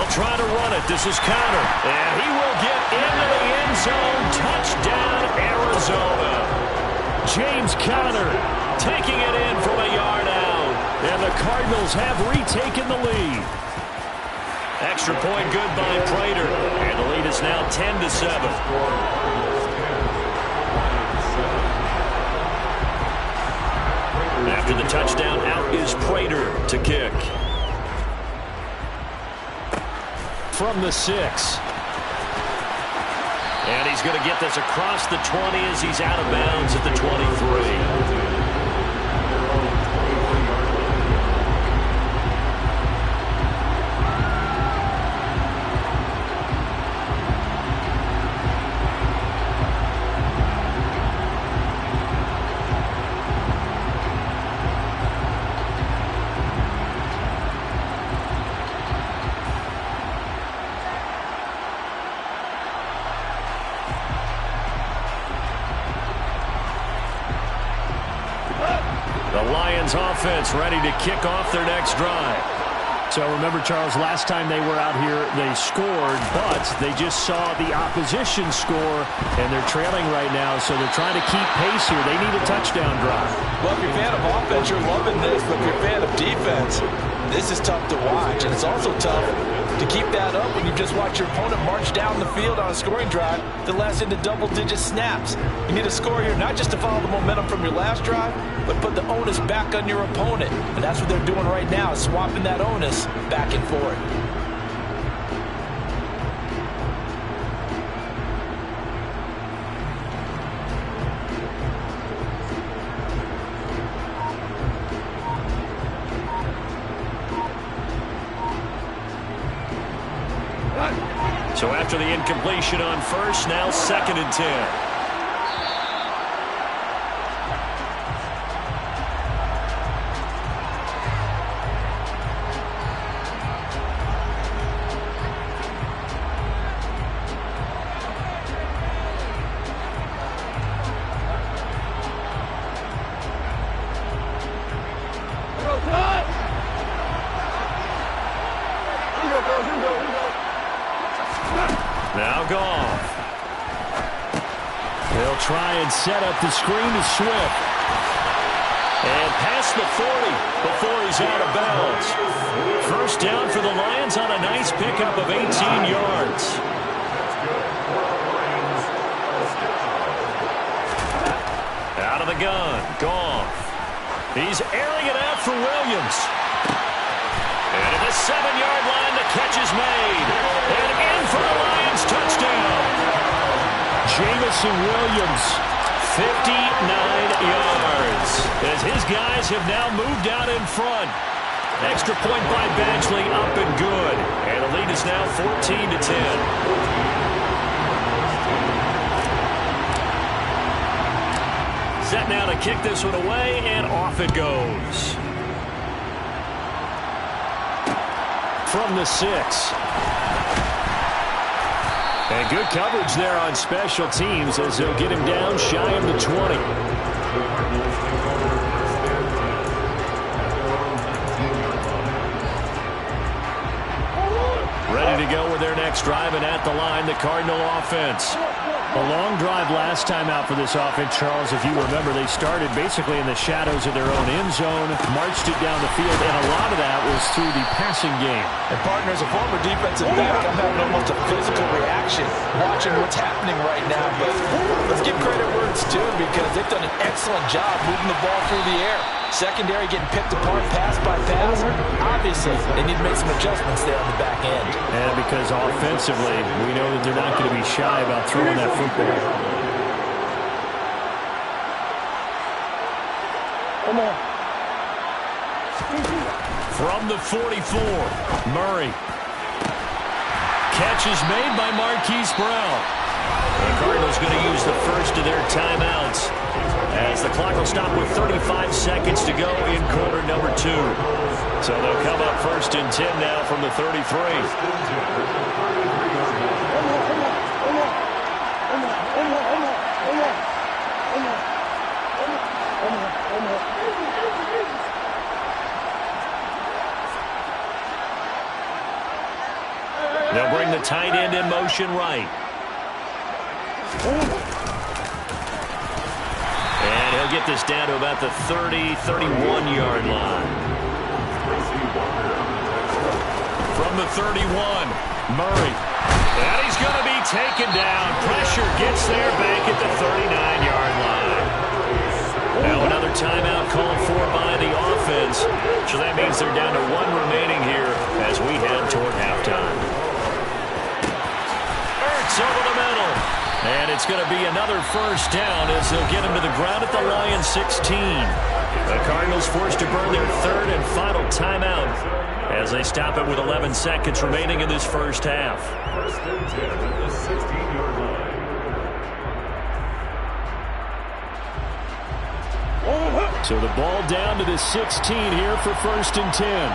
They'll try to run it. This is counter. And he will get into the end zone. Touchdown, Arizona. James Conner taking it in from a yard out. And the Cardinals have retaken the lead. Extra point good by Prater. And the lead is now 10-7. After the touchdown, out is Prater to kick. From the 6. And he's going to get this across the 20 as he's out of bounds at the 23. Offense ready to kick off their next drive. So remember, Charles, last time they were out here, they scored, but they just saw the opposition score, and they're trailing right now, so they're trying to keep pace here. They need a touchdown drive. Well, if you're a fan of offense, you're loving this, but if you're a fan of defense, this is tough to watch, and it's also tough to keep that up when you just watch your opponent march down the field on a scoring drive that lasts into double-digit snaps. You need a score here, not just to follow the momentum from your last drive, but put the onus back on your opponent. And that's what they're doing right now, is swapping that onus back and forth. So after the incompletion on first, now 2nd and 10. Now Goff. They'll try and set up the screen to Swift. And past the 40 before he's out of bounds. First down for the Lions on a nice pickup of 18 yards. Out of the gun, Goff. He's airing it out for Williams. And at the 7-yard line, the catch is made. And in for the Lions touchdown. Jamison Williams, 59 yards. As his guys have now moved out in front. Extra point by Badgley, up and good. And the lead is now 14-10. Set now to kick this one away, and off it goes. From the 6. And good coverage there on special teams as they'll get him down shy of the 20. Ready to go with their next drive, and at the line, the Cardinal offense. A long drive last time out for this offense, Charles. If you remember, they started basically in the shadows of their own end zone, marched it down the field, and a lot of that was through the passing game. And partner, as a former defensive back, I'm having almost a physical reaction watching what's happening right now. But let's give credit where it's due, because they've done an excellent job moving the ball through the air. Secondary getting picked apart pass by pass. Obviously, they need to make some adjustments there on the back end. And because offensively, we know that they're not going to be shy about throwing that football. Come on. From the 44, Murray. Catch is made by Marquise Brown. The Cardinals going to use the first of their timeouts, as the clock will stop with 35 seconds to go in quarter number 2. So they'll come up 1st and 10 now from the 33. motion right. And he'll get this down to about the 30, 31-yard line. From the 31, Murray. And he's going to be taken down. Pressure gets there back at the 39-yard line. Now another timeout called for by the offense. So that means they're down to 1 remaining here as we head toward halftime. Ertz over the middle. And it's going to be another first down as they'll get him to the ground at the Lions 16. The Cardinals forced to burn their third and final timeout as they stop it with 11 seconds remaining in this first half. First and 10 at the 16-yard line. So the ball down to the 16 here for first and 10.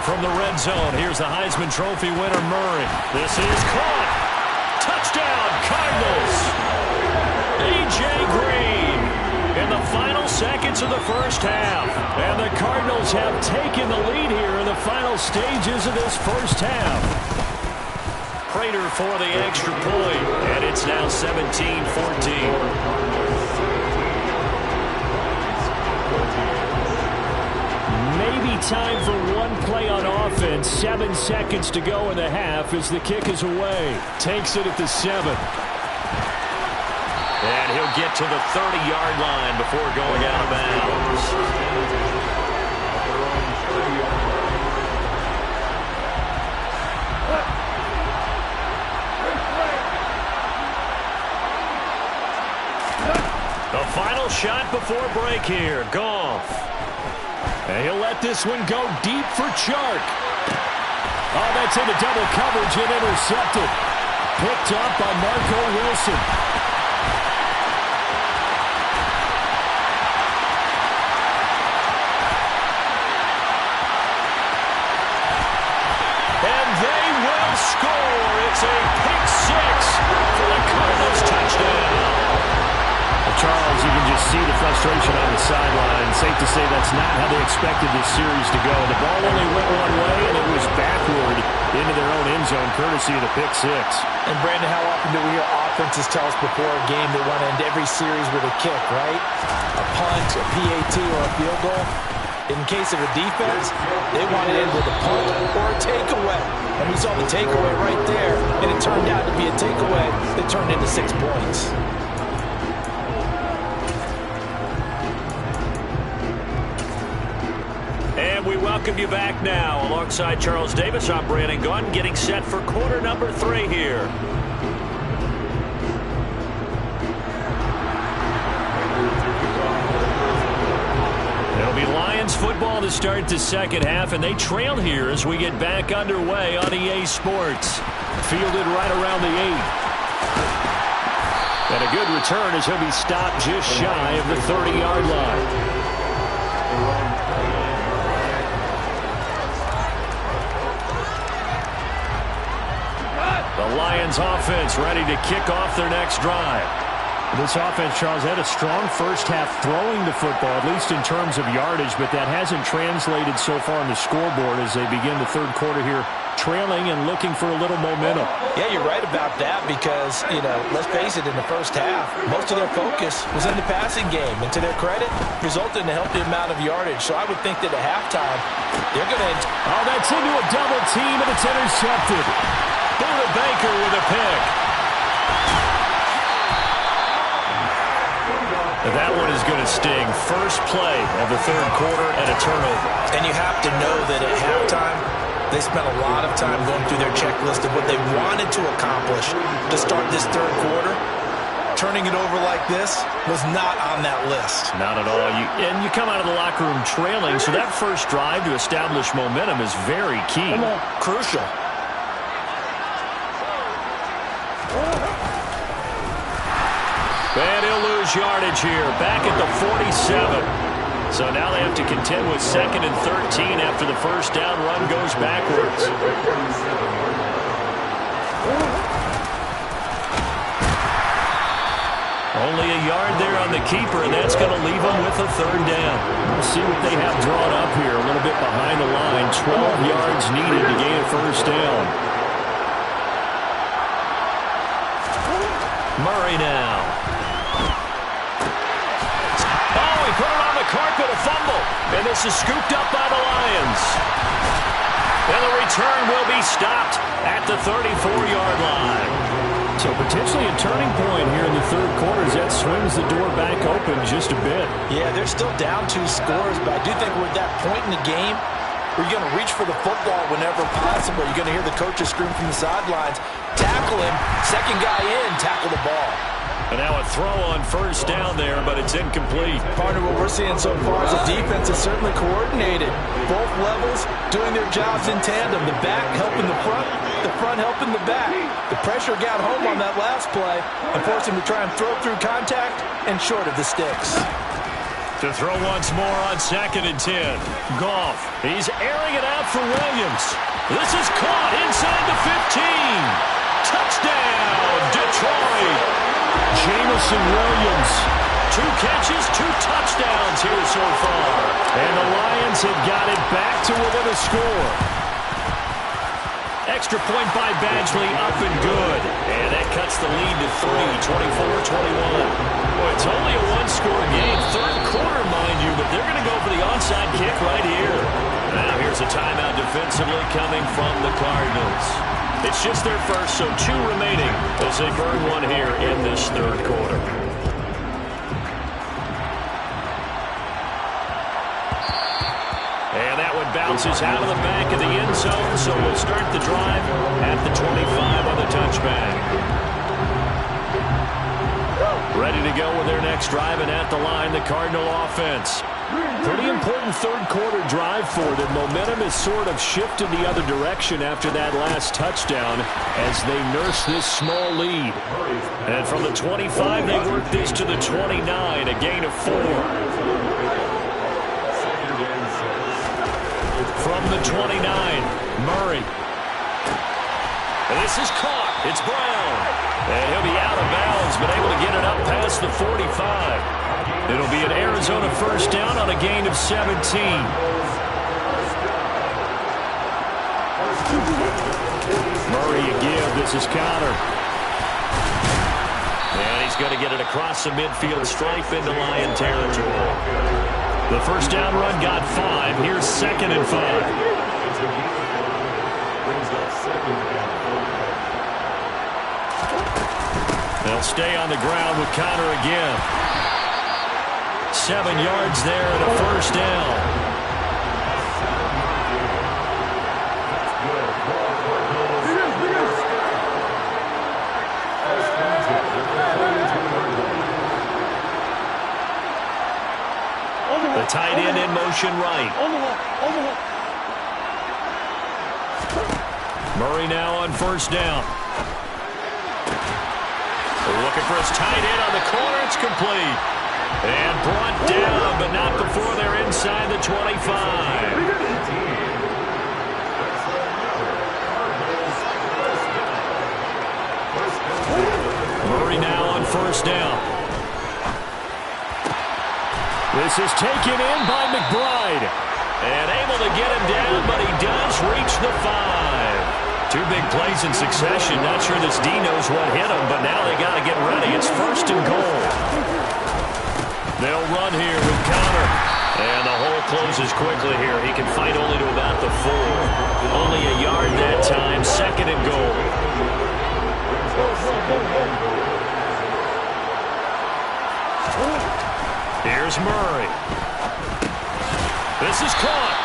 From the red zone, here's the Heisman Trophy winner, Murray. This is caught. Touchdown, Cardinals. A.J. Green in the final seconds of the first half. And the Cardinals have taken the lead here in the final stages of this first half. Prater for the extra point, and it's now 17-14. Maybe time for one play on offense. 7 seconds to go in the half as the kick is away. Takes it at the 7. And he'll get to the 30-yard line before going out of bounds. The final shot before break here. Goff. And he'll let this one go deep for Chark. Oh, that's into double coverage and intercepted. Picked up by Marco Wilson. And they will score. It's a pick six for the Cardinals touchdown. Charles, you can just see the frustration on the sideline. Safe to say that's not how they expected this series to go. The ball only went one way, and it was backward into their own end zone, courtesy of the pick six. And, Brandon, how often do we hear offenses tell us before a game they want to end every series with a kick, right? A punt, a PAT, or a field goal. In case of a defense, they want to end with a punt or a takeaway. And we saw the takeaway right there, and it turned out to be a takeaway that turned into 6 points. And we welcome you back now. Alongside Charles Davis, I'm Brandon Gunn, getting set for quarter number 3 here. It'll be Lions football to start the second half, and they trail here as we get back underway on EA Sports. Fielded right around the 8. And a good return as he'll be stopped just shy of the 30-yard line. The Lions offense ready to kick off their next drive. This offense, Charles, had a strong first half throwing the football, at least in terms of yardage, but that hasn't translated so far on the scoreboard as they begin the third quarter here, trailing and looking for a little momentum. Yeah, you're right about that because, let's face it, in the first half, most of their focus was in the passing game. And to their credit, resulted in a healthy amount of yardage. So I would think that at halftime, they're going to... Oh, that's into a double team, and it's intercepted. Buda Baker with a pick. That one is going to sting. First play of the third quarter and a turnover. And you have to know that at halftime, they spent a lot of time going through their checklist of what they wanted to accomplish to start this third quarter. Turning it over like this was not on that list. Not at all. And you come out of the locker room trailing, so that first drive to establish momentum is very key. Crucial. And he'll lose yardage here, back at the 47. So now they have to contend with 2nd and 13 after the first down run goes backwards. Only a yard there on the keeper, and that's going to leave them with a third down. We'll see what they have drawn up here. A little bit behind the line. 12 yards needed to gain a first down. Murray now. Oh, he put it on the carpet, a fumble. And this is scooped up by the Lions. And the return will be stopped at the 34-yard line. So potentially a turning point here in the third quarter as that swings the door back open just a bit. Yeah, they're still down 2 scores, but I do think we're at that point in the game where you're going to reach for the football whenever possible. You're going to hear the coaches scream from the sidelines, tackle him, second guy in, tackle the ball. And now a throw on first down there, but it's incomplete. Partner, what we're seeing so far is the defense is certainly coordinated. Both levels doing their jobs in tandem. The back helping the front helping the back. The pressure got home on that last play and forced him to try and throw through contact and short of the sticks. To throw once more on 2nd and 10. Goff, he's airing it out for Williams. This is caught inside the 15. Touchdown, Detroit. Jamison Williams, 2 catches, 2 touchdowns here so far. And the Lions have got it back to within a score. Extra point by Badgley, up and good. And that cuts the lead to 3, 24-21. Boy, it's only a 1-score game. Third quarter, mind you, but they're going to go for the onside kick right here. Now here's a timeout defensively coming from the Cardinals. It's just their first, so 2 remaining as they burn one here in this third quarter. And that one bounces out of the back of the end zone, so we'll start the drive at the 25 on the touchback. Ready to go with their next drive, and at the line, the Cardinal offense. Pretty important third quarter drive for them. Momentum has sort of shifted the other direction after that last touchdown as they nurse this small lead. And from the 25, they work this to the 29, a gain of 4. From the 29, Murray. And this is caught. It's Brown. And he'll be out of bounds, but able to get it up past the 45. It'll be an Arizona first down on a gain of 17. Murray again. This is Connor. And he's going to get it across the midfield stripe into Lion territory. The first down run got 5. Here's 2nd and 5. They'll stay on the ground with Connor again. 7 yards there and a first down. The tight end in motion right. Murray now on first down. Looking for his tight end on the corner. It's complete. And brought down, but not before they're inside the 25. Murray now on first down. This is taken in by McBride. And able to get him down, but he does reach the 5. 2 big plays in succession. Not sure this D knows what hit him, but now they got to get ready. It's 1st and goal. They'll run here with Connor. And the hole closes quickly here. He can fight only to about the 4. Only a yard that time. 2nd and goal. Here's Murray. This is caught.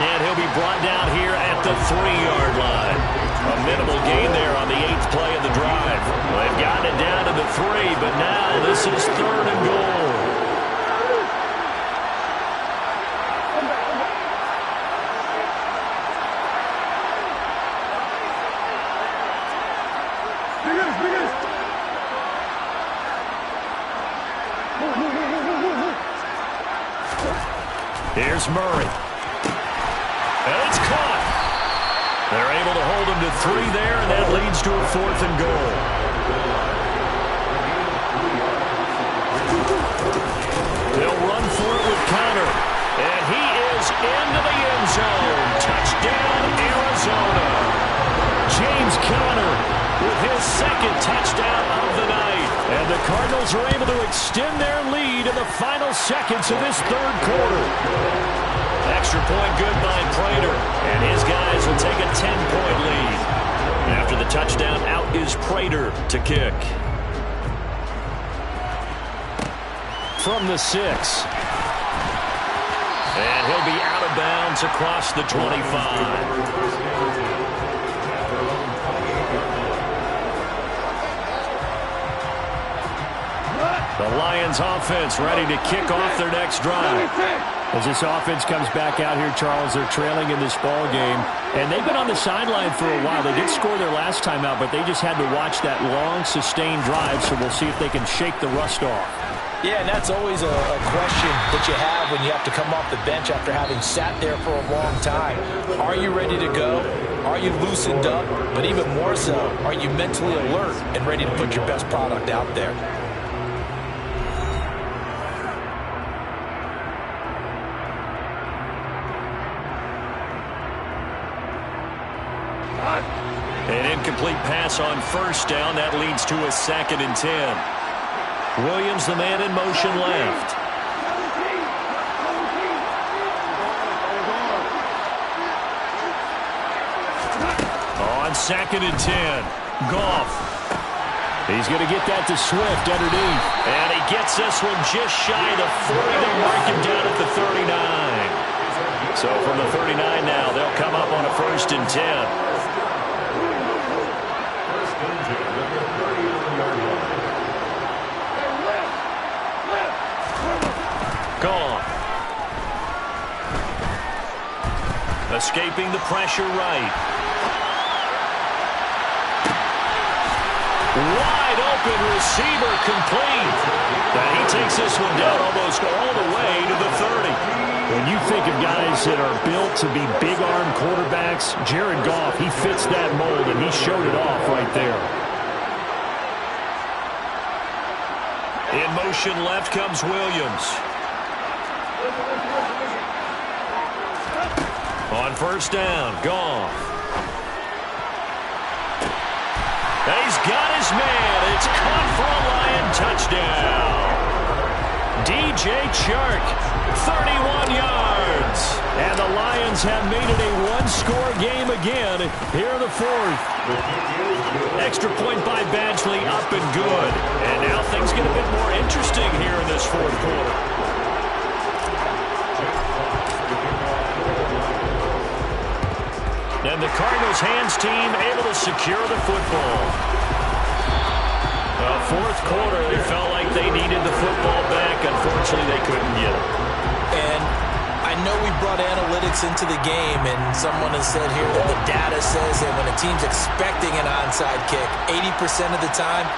And he'll be brought down here at the 3-yard line. A minimal gain there on the 8th play of the drive. They've gotten it down to the 3, but now this is 3rd and goal. Here's Murray. And it's caught. They're able to hold him to 3 there, and that leads to a 4th and goal. Cardinals are able to extend their lead in the final seconds of this third quarter. Extra point good by Prater, and his guys will take a 10-point lead. After the touchdown, out is Prater to kick. From the 6. And he'll be out of bounds across the 25. The Lions offense ready to kick off their next drive. As this offense comes back out here, Charles, they're trailing in this ball game, and they've been on the sideline for a while. They did score their last time out, but they just had to watch that long, sustained drive, so we'll see if they can shake the rust off. Yeah, and that's always a question that you have when you have to come off the bench after having sat there for a long time. Are you ready to go? Are you loosened up? But even more so, are you mentally alert and ready to put your best product out there? An incomplete pass on first down. That leads to a 2nd and 10. Williams, the man in motion left. On 2nd and 10. Goff. He's going to get that to Swift underneath. And he gets this one just shy of the 40. They'll mark him down at the 39. So from the 39 now, they'll come up on a 1st and 10. Gone. Escaping the pressure right. Wide open receiver complete. And he takes this one down almost all the way to the 30. When you think of guys that are built to be big-arm quarterbacks, Jared Goff, he fits that mold, and he showed it off right there. In motion left comes Williams. On first down, Goff. He's got his man. It's caught for a Lion touchdown. DJ Chark, 31 yards. And the Lions have made it a one-score game again here in the 4th. Extra point by Badgley, up and good. And now things get a bit more interesting here in this 4th quarter. And the Cardinals' hands team able to secure the football. The 4th quarter, they felt like they needed the football back. Unfortunately, they couldn't get it. And I know we brought analytics into the game, and someone has said here that the data says that when a team's expecting an onside kick, 80% of the time,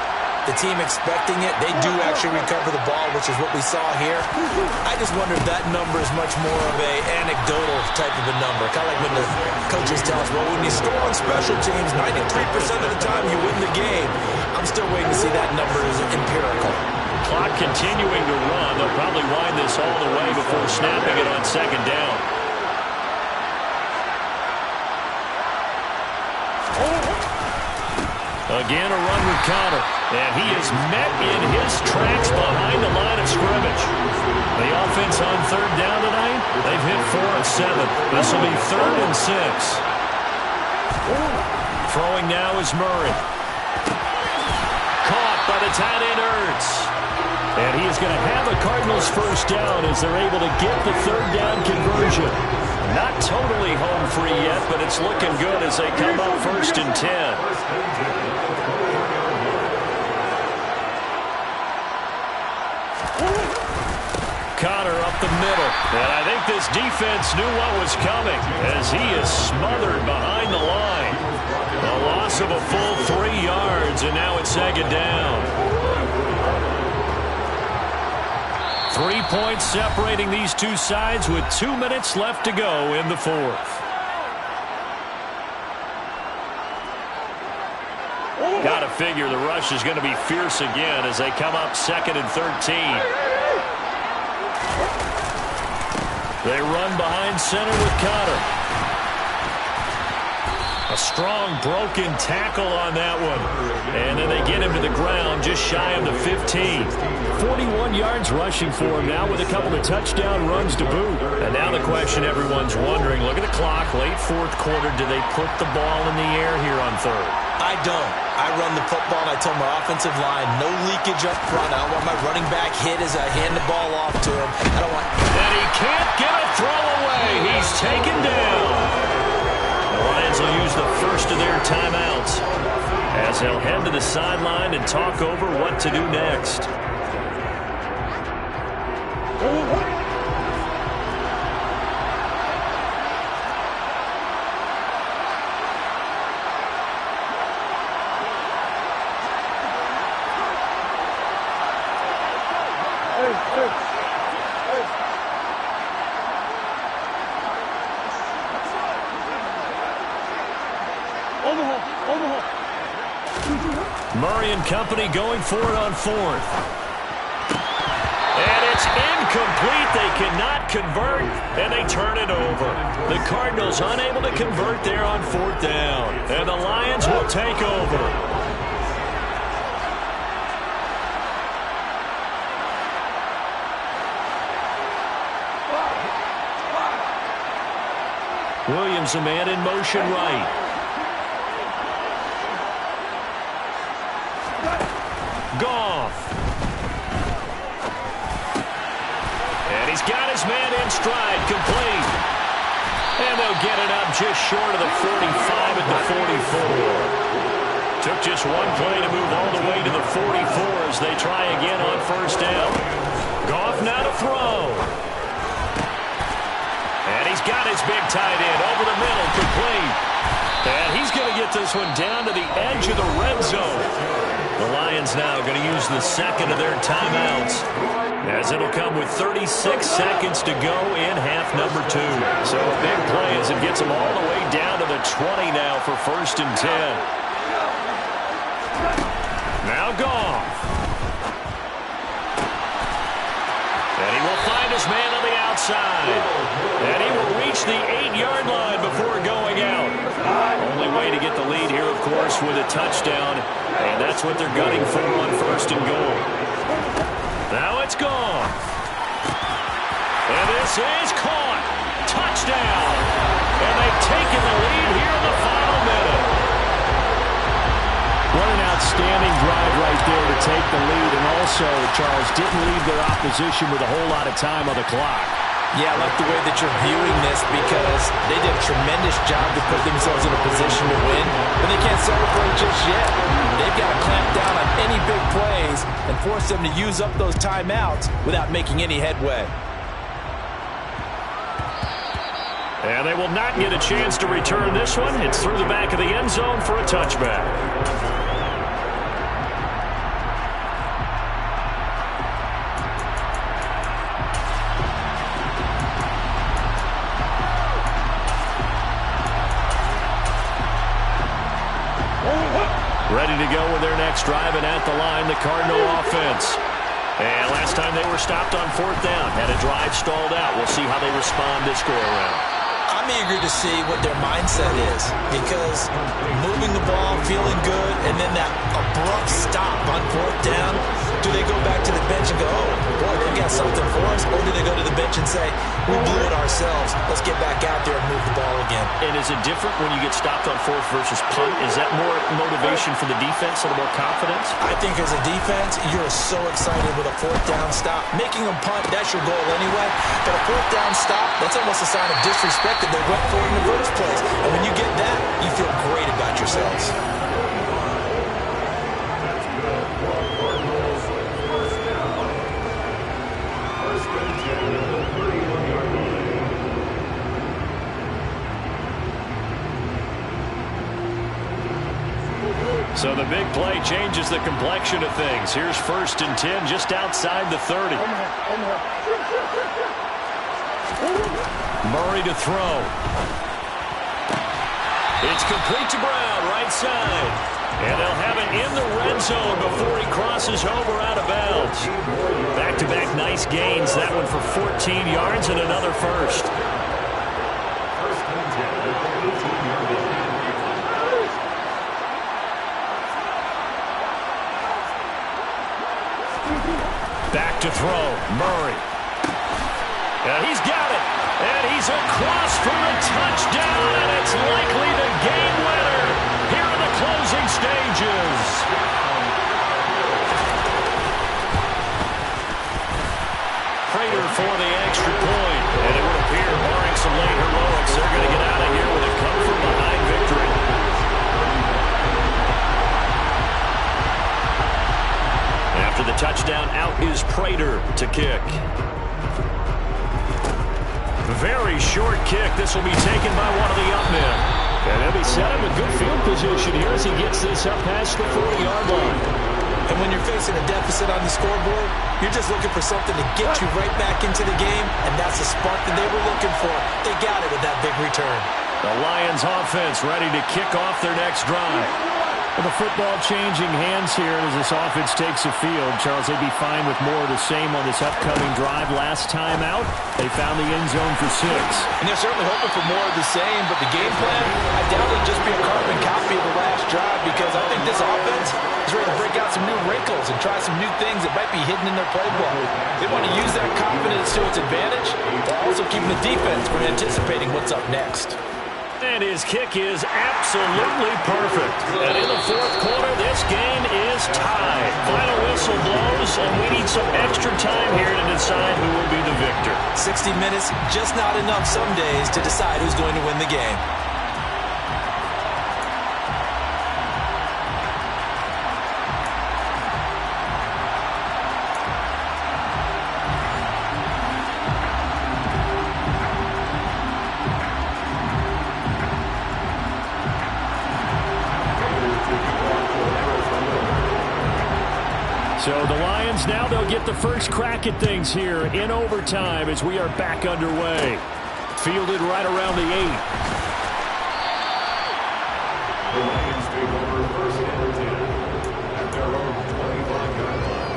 the team expecting it, they do actually recover the ball, which is what we saw here. I just wonder if that number is much more of a anecdotal type of a number. Kind of like when the coaches tell us, well, when you score on special teams, 93% of the time you win the game. I'm still waiting to see that number is empirical. Clock continuing to run. They'll probably wind this all the way before snapping it on 2nd down. Again, a run with Connor. And he is met in his tracks behind the line of scrimmage. The offense on 3rd down tonight, they've hit 4 of 7. This will be 3rd and 6. Throwing now is Murray. Caught by the tight end Ertz. And he is going to have the Cardinals' first down as they're able to get the 3rd down conversion. Not totally home free yet, but it's looking good as they come up 1st and 10. Connor up the middle. And I think this defense knew what was coming as he is smothered behind the line. A loss of a full 3 yards, and now it's 2nd down. 3 points separating these two sides with 2 minutes left to go in the 4th. Got to figure the rush is going to be fierce again as they come up 2nd and 13. They run behind center with Connor. A strong broken tackle on that one. And then they get him to the ground just shy of the 15. 41 yards rushing for him now with a couple of touchdown runs to boot. And now the question everyone's wondering, look at the clock, late fourth quarter, do they put the ball in the air here on third? I don't. I run the football, and I tell my offensive line, no leakage up front. I don't want my running back hit as I hand the ball off to him. I don't want... And he can't get a throw away. He's taken down. The Lions will use the first of their timeouts as they'll head to the sideline and talk over what to do next. Murray and company going for it on fourth. And it's incomplete. They cannot convert, and they turn it over. The Cardinals unable to convert there on fourth down. And the Lions will take over. Williams, a man in motion right. Goff. And he's got his man in stride, complete. And they'll get it up just short of the 45 at the 44. Took just one play to move all the way to the 44 as they try again on first down. Goff now to throw. And he's got his big tight end over the middle, complete. And he's going to get this one down to the edge of the red zone. The Lions now going to use the second of their timeouts as it'll come with 36 seconds to go in half number 2. So a big play as it gets them all the way down to the 20 now for first and 10. Now Goff. And he will find his man on the outside. And he will reach the 8-yard line before going out. Only way to get the lead here, of course, with a touchdown. And that's what they're gunning for on first and goal. Now it's gone. And this is caught. Touchdown. And they've taken the lead here in the final minute. What an outstanding drive right there to take the lead. And also, Charles, didn't leave their opposition with a whole lot of time on the clock. Yeah, I like the way that you're viewing this because they did a tremendous job to put themselves in a position to win, but they can't celebrate just yet. They've got to clamp down on any big plays and force them to use up those timeouts without making any headway. And they will not get a chance to return this one. It's through the back of the end zone for a touchback. Ready to go with their next drive, and at the line, the Cardinal offense. And last time they were stopped on fourth down, had a drive stalled out. We'll see how they respond this go around. I'm eager to see what their mindset is because moving the ball, feeling good, and then that abrupt stop on fourth down, do they go back to the bench and go, oh, boy, they got something for us? Or do they go to the bench and say, we blew it ourselves, let's get back out there and move the ball again? And is it different when you get stopped on fourth versus punt? Is that more motivation for the defense, a little more confidence? I think as a defense, you're so excited with a fourth down stop. Making them punt, that's your goal anyway. But a fourth down stop, that's almost a sign of disrespect that they went for it in the first place. And when you get that, you feel great about yourselves. So the big play changes the complexion of things. Here's first and 10 just outside the 30. Murray to throw. It's complete to Brown, right side. And they'll have it in the red zone before he crosses over out of bounds. Back-to-back nice gains. That one for 14 yards and another first. throw. Murray. And he's got it. And he's across for the touchdown, and it's likely the game winner here in the closing stages. Prater for the extra point. And it would appear, barring some late heroics, they're going to get out of here with a come-from-behind victory. After the touchdown, out is Prater to kick. Very short kick. This will be taken by one of the up men. And they'll be set up in good field position here as he gets this up past the 40-yard line. And when you're facing a deficit on the scoreboard, you're just looking for something to get you right back into the game, and that's the spark that they were looking for. They got it with that big return. The Lions offense ready to kick off their next drive. With the football changing hands here as this offense takes the field, Charles, they'd be fine with more of the same on this upcoming drive. Last time out, they found the end zone for 6. And they're certainly hoping for more of the same, but the game plan, I doubt it'll just be a carbon copy of the last drive, because I think this offense is ready to break out some new wrinkles and try some new things that might be hidden in their playbook. They want to use that confidence to its advantage, while also keeping the defense from anticipating what's up next. And his kick is absolutely perfect. And in the fourth quarter, this game is tied. Final whistle blows, and we need some extra time here to decide who will be the victor. 60 minutes, just not enough some days to decide who's going to win the game. So the Lions, now they'll get the first crack at things here in overtime as we are back underway. Fielded right around the 8. The Lions take over first and 10 at their own 25-yard line.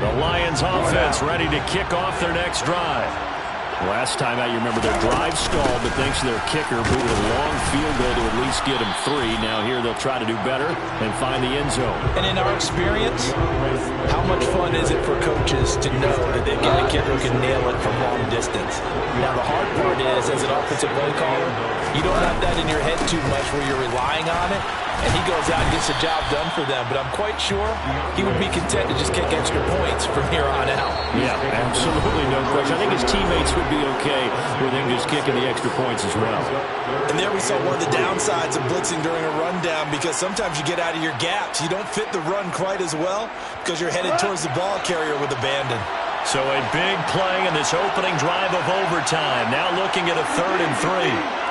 The Lions offense ready to kick off their next drive. Last time out, you remember their drive stalled, but thanks to their kicker, booted a long field goal to at least get them 3. Now here they'll try to do better and find the end zone. And in our experience, how much fun is it for coaches to know that they've got a kicker who can nail it from long distance? Now the hard part is, as an offensive play caller, you don't have that in your head too much where you're relying on it, and he goes out and gets the job done for them. But I'm quite sure he would be content to just kick extra points from here on out. Yeah, absolutely no question. I think his teammates would be okay with him just kicking the extra points as well. And there we saw one of the downsides of blitzing during a rundown, because sometimes you get out of your gaps. You don't fit the run quite as well because you're headed towards the ball carrier with abandon. So a big play in this opening drive of overtime. Now looking at a 3rd and 3.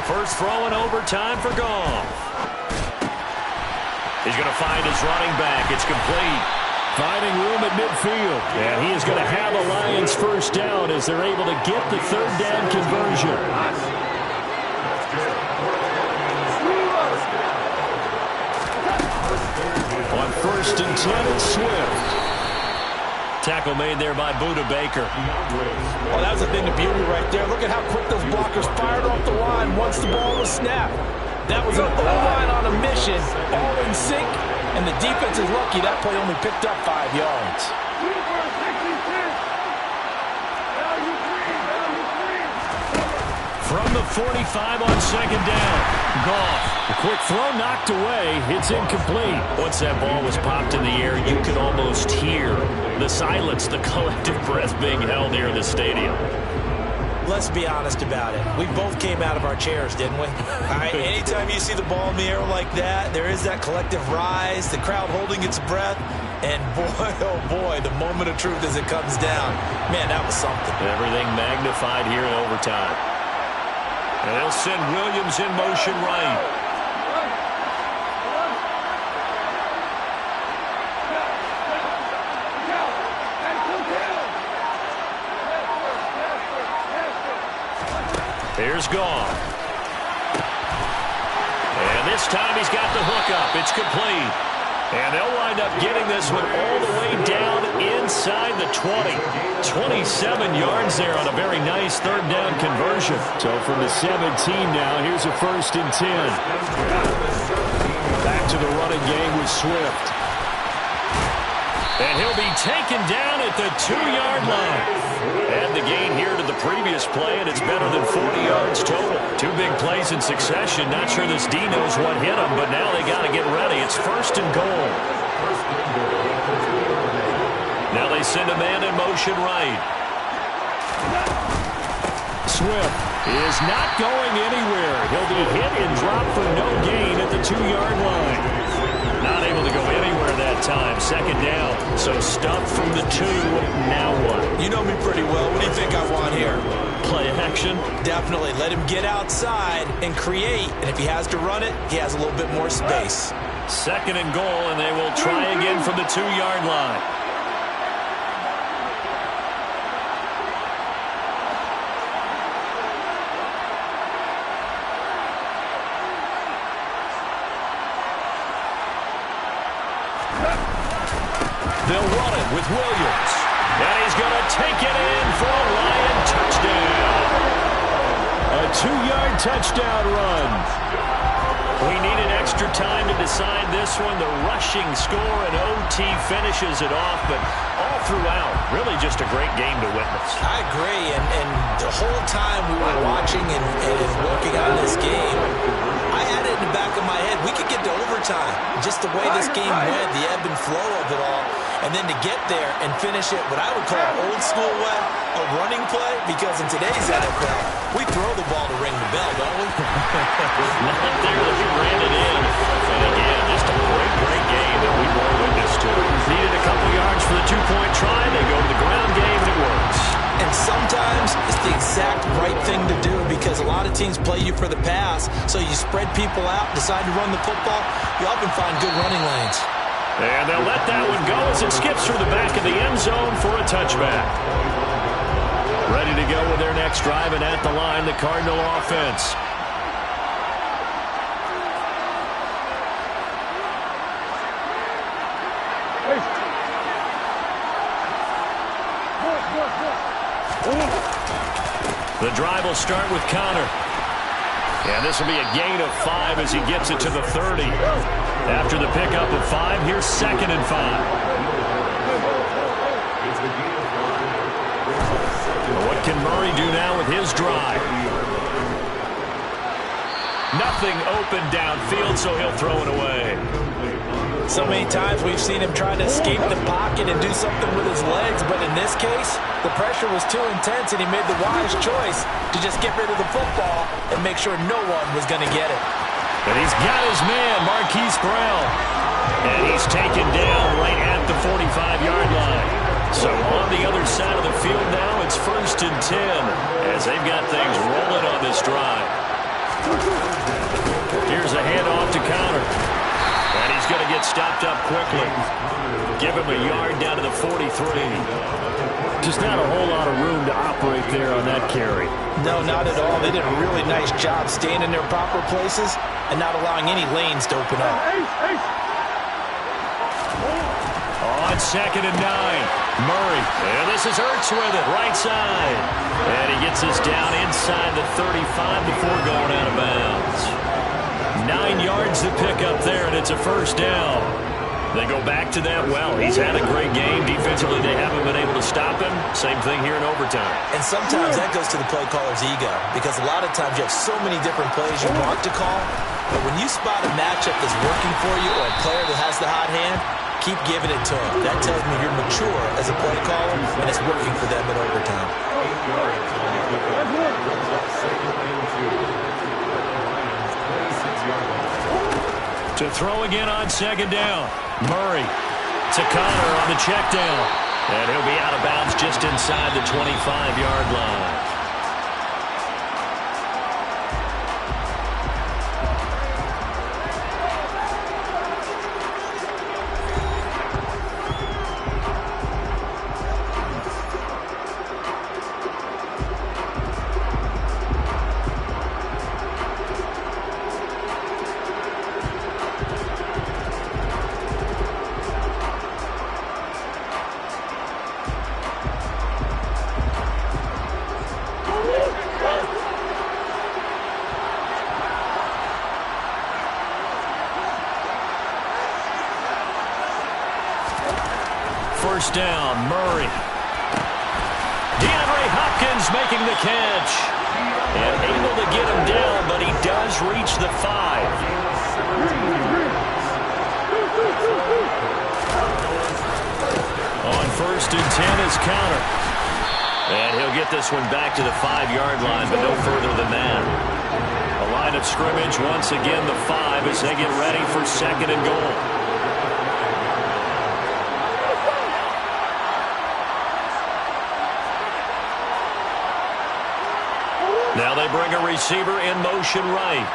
First throw in overtime for Goff. He's going to find his running back. It's complete. Finding room at midfield. And he is going to have a Lions first down as they're able to get the 3rd down conversion. On 1st and 10, it's Swift. Tackle made there by Buda Baker. Well, that was a thing of beauty right there. Look at how quick those blockers fired off the line once the ball was snapped. That was an O-line on a mission, all in sync, and the defense is lucky that play only picked up 5 yards. From the 45 on 2nd down. Goff. A quick throw knocked away. It's incomplete. Once that ball was popped in the air, you could almost hear the silence, the collective breath being held here in the stadium. Let's be honest about it. We both came out of our chairs, didn't we? All right, anytime you see the ball in the air like that, there is that collective rise, the crowd holding its breath, and boy, oh boy, the moment of truth as it comes down. Man, that was something. Everything magnified here in overtime. And they'll send Williams in motion right. Here's Goff. And this time he's got the hook up. It's complete. And they'll wind up getting this one all the way down inside the 20. 27 yards there on a very nice third down conversion. So from the 17 now, here's a 1st and 10. Back to the running game with Swift. And he'll be taken down at the 2-yard line. Add the gain here to the previous play, and it's better than 40 yards total. 2 big plays in succession. Not sure this D knows what hit him, but now they got to get ready. It's 1st and goal. Now they send a man in motion right. Swift is not going anywhere. He'll be hit and dropped for no gain at the 2-yard line. Not able to go anywhere that time. 2nd down. So stuffed from the 2. Now what? You know me pretty well. What do you think I want here? Play action? Definitely. Let him get outside and create. And if he has to run it, he has a little bit more space. 2nd and goal, and they will try again from the 2-yard line. They'll run it with Williams. And he's going to take it in for a Lion touchdown. A 2-yard touchdown run. We needed extra time to decide this one. The rushing score and OT finishes it off, but all throughout, really just a great game to witness. I agree, and the whole time we were watching and working on this game, I had it in the back of my head. We could get to overtime. Just the way this game went, the ebb and flow of it all. And then to get there and finish it what I would call old school way, a running play, because in today's NFL, we throw the ball to ring the bell, don't we? Not there that you ran it in. And again, just a great, great game that we bore witness to. Needed a couple yards for the 2-point try. They go to the ground game, and it works. And sometimes it's the exact right thing to do because a lot of teams play you for the pass, so you spread people out, decide to run the football, you often find good running lanes. And they'll let that one go as it skips through the back of the end zone for a touchback. Ready to go with their next drive, and at the line, the Cardinal offense. The drive will start with Connor. And this will be a gain of 5 as he gets it to the 30. After the pickup of 5, here's 2nd and 5. What can Murray do now with his drive? Nothing open downfield, so he'll throw it away. So many times we've seen him try to escape the pocket and do something with his legs, but in this case, the pressure was too intense and he made the wise choice to just get rid of the football and make sure no one was going to get it. And he's got his man, Marquise Brown. And he's taken down right at the 45-yard line. So on the other side of the field now, it's 1st and 10 as they've got things rolling on this drive. Here's a handoff to Connor. And he's going to get stopped up quickly. Give him a yard down to the 43. Just not a whole lot of room to operate there on that carry. No, not at all. They did a really nice job staying in their proper places and not allowing any lanes to open up. On 2nd and 9, Murray. And this is Ertz with it, right side. And he gets us down inside the 35 before going out of bounds. 9 yards to pick up there, and it's a 1st down. They go back to that well. He's had a great game. Defensively, they haven't been able to stop him. Same thing here in overtime. And sometimes that goes to the play caller's ego because a lot of times you have so many different plays you want to call, but when you spot a matchup that's working for you or a player that has the hot hand, keep giving it to him. That tells me you're mature as a play caller, and it's working for them in overtime. To throw again on 2nd down. Murray to Connor on the check down. And he'll be out of bounds just inside the 25-yard line. first down. Murray. DeAndre Hopkins making the catch. And able to get him down, but he does reach the 5. On first and 10 is counter. And he'll get this one back to the 5-yard line, but no further than that. A line of scrimmage, once again the 5 as they get ready for second and goal. Now they bring a receiver in motion right.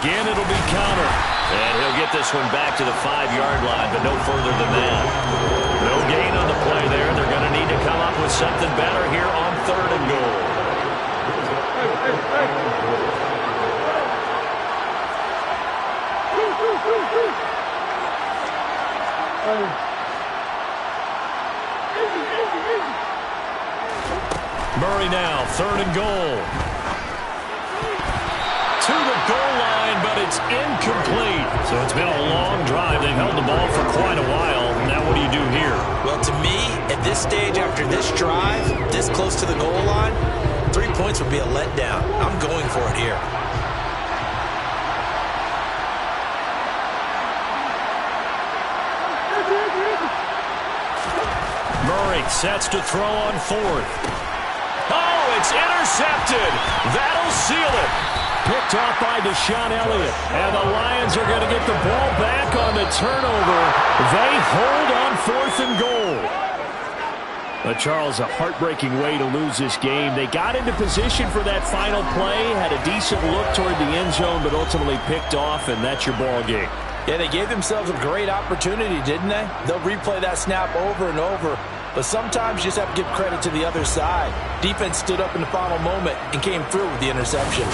Again, it'll be counter. And he'll get this one back to the 5-yard line, but no further than that. No gain on the play there. They're going to need to come up with something better here on third and goal. Murray now, third and goal. To the goal line, but it's incomplete. So it's been a long drive. They've held the ball for quite a while. Now what do you do here? Well, to me, at this stage after this drive, this close to the goal line, 3 points would be a letdown. I'm going for it here. Murray sets to throw on fourth. Oh, it's intercepted. That'll seal it. Picked off by Deshaun Elliott. And the Lions are going to get the ball back on the turnover. They hold on fourth and goal. But Charles, a heartbreaking way to lose this game. They got into position for that final play, had a decent look toward the end zone, but ultimately picked off, and that's your ball game. Yeah, they gave themselves a great opportunity, didn't they? They'll replay that snap over and over. But sometimes you just have to give credit to the other side. Defense stood up in the final moment and came through with the interception.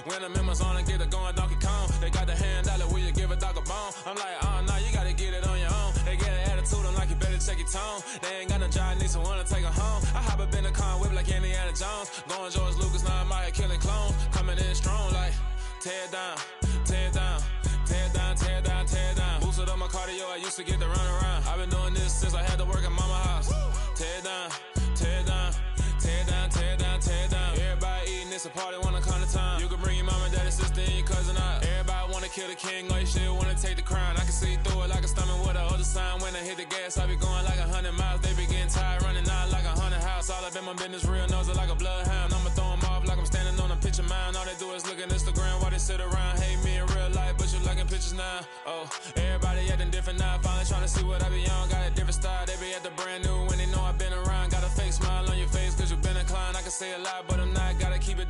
When I'm in my zone and get it going Donkey Kong. They got the hand dollar, will you give a dog a bone? I'm like, oh no, you gotta get it on your own. They get an attitude, I'm like, you better check your tone. They ain't got no job, need someone to take her home. I hop up in the car, whip like Indiana Jones. Going George Lucas, now I'm out here killing clones. Coming in strong like, tear down, tear down, tear down, tear down, tear down. Boosted up my cardio, I used to get to run around. I've been doing this since I had to work at mama house. Tear down, tear down, tear down, tear down, tear down. Everybody eating, it's a party, wanna come to time. You can bring your mama, daddy, sister, and your cousin out. Everybody wanna kill the king, or you shit wanna take the crown. I can see through it like a stomach with a other sign. When I hit the gas, I be going like 100 miles. They be getting tired, running out like 100 house. All up in my business, real nose it like a bloodhound. I'ma throw them off like I'm standing on a picture mine. All they do is look at Instagram while they sit around switches now. Oh, everybody acting different now. Finally trying to see what I be on. Got a different style, they be at the brand new when they know I've been around. Got a fake smile on your face cause you've been inclined. I can say a lot, but I'm not. Gotta keep it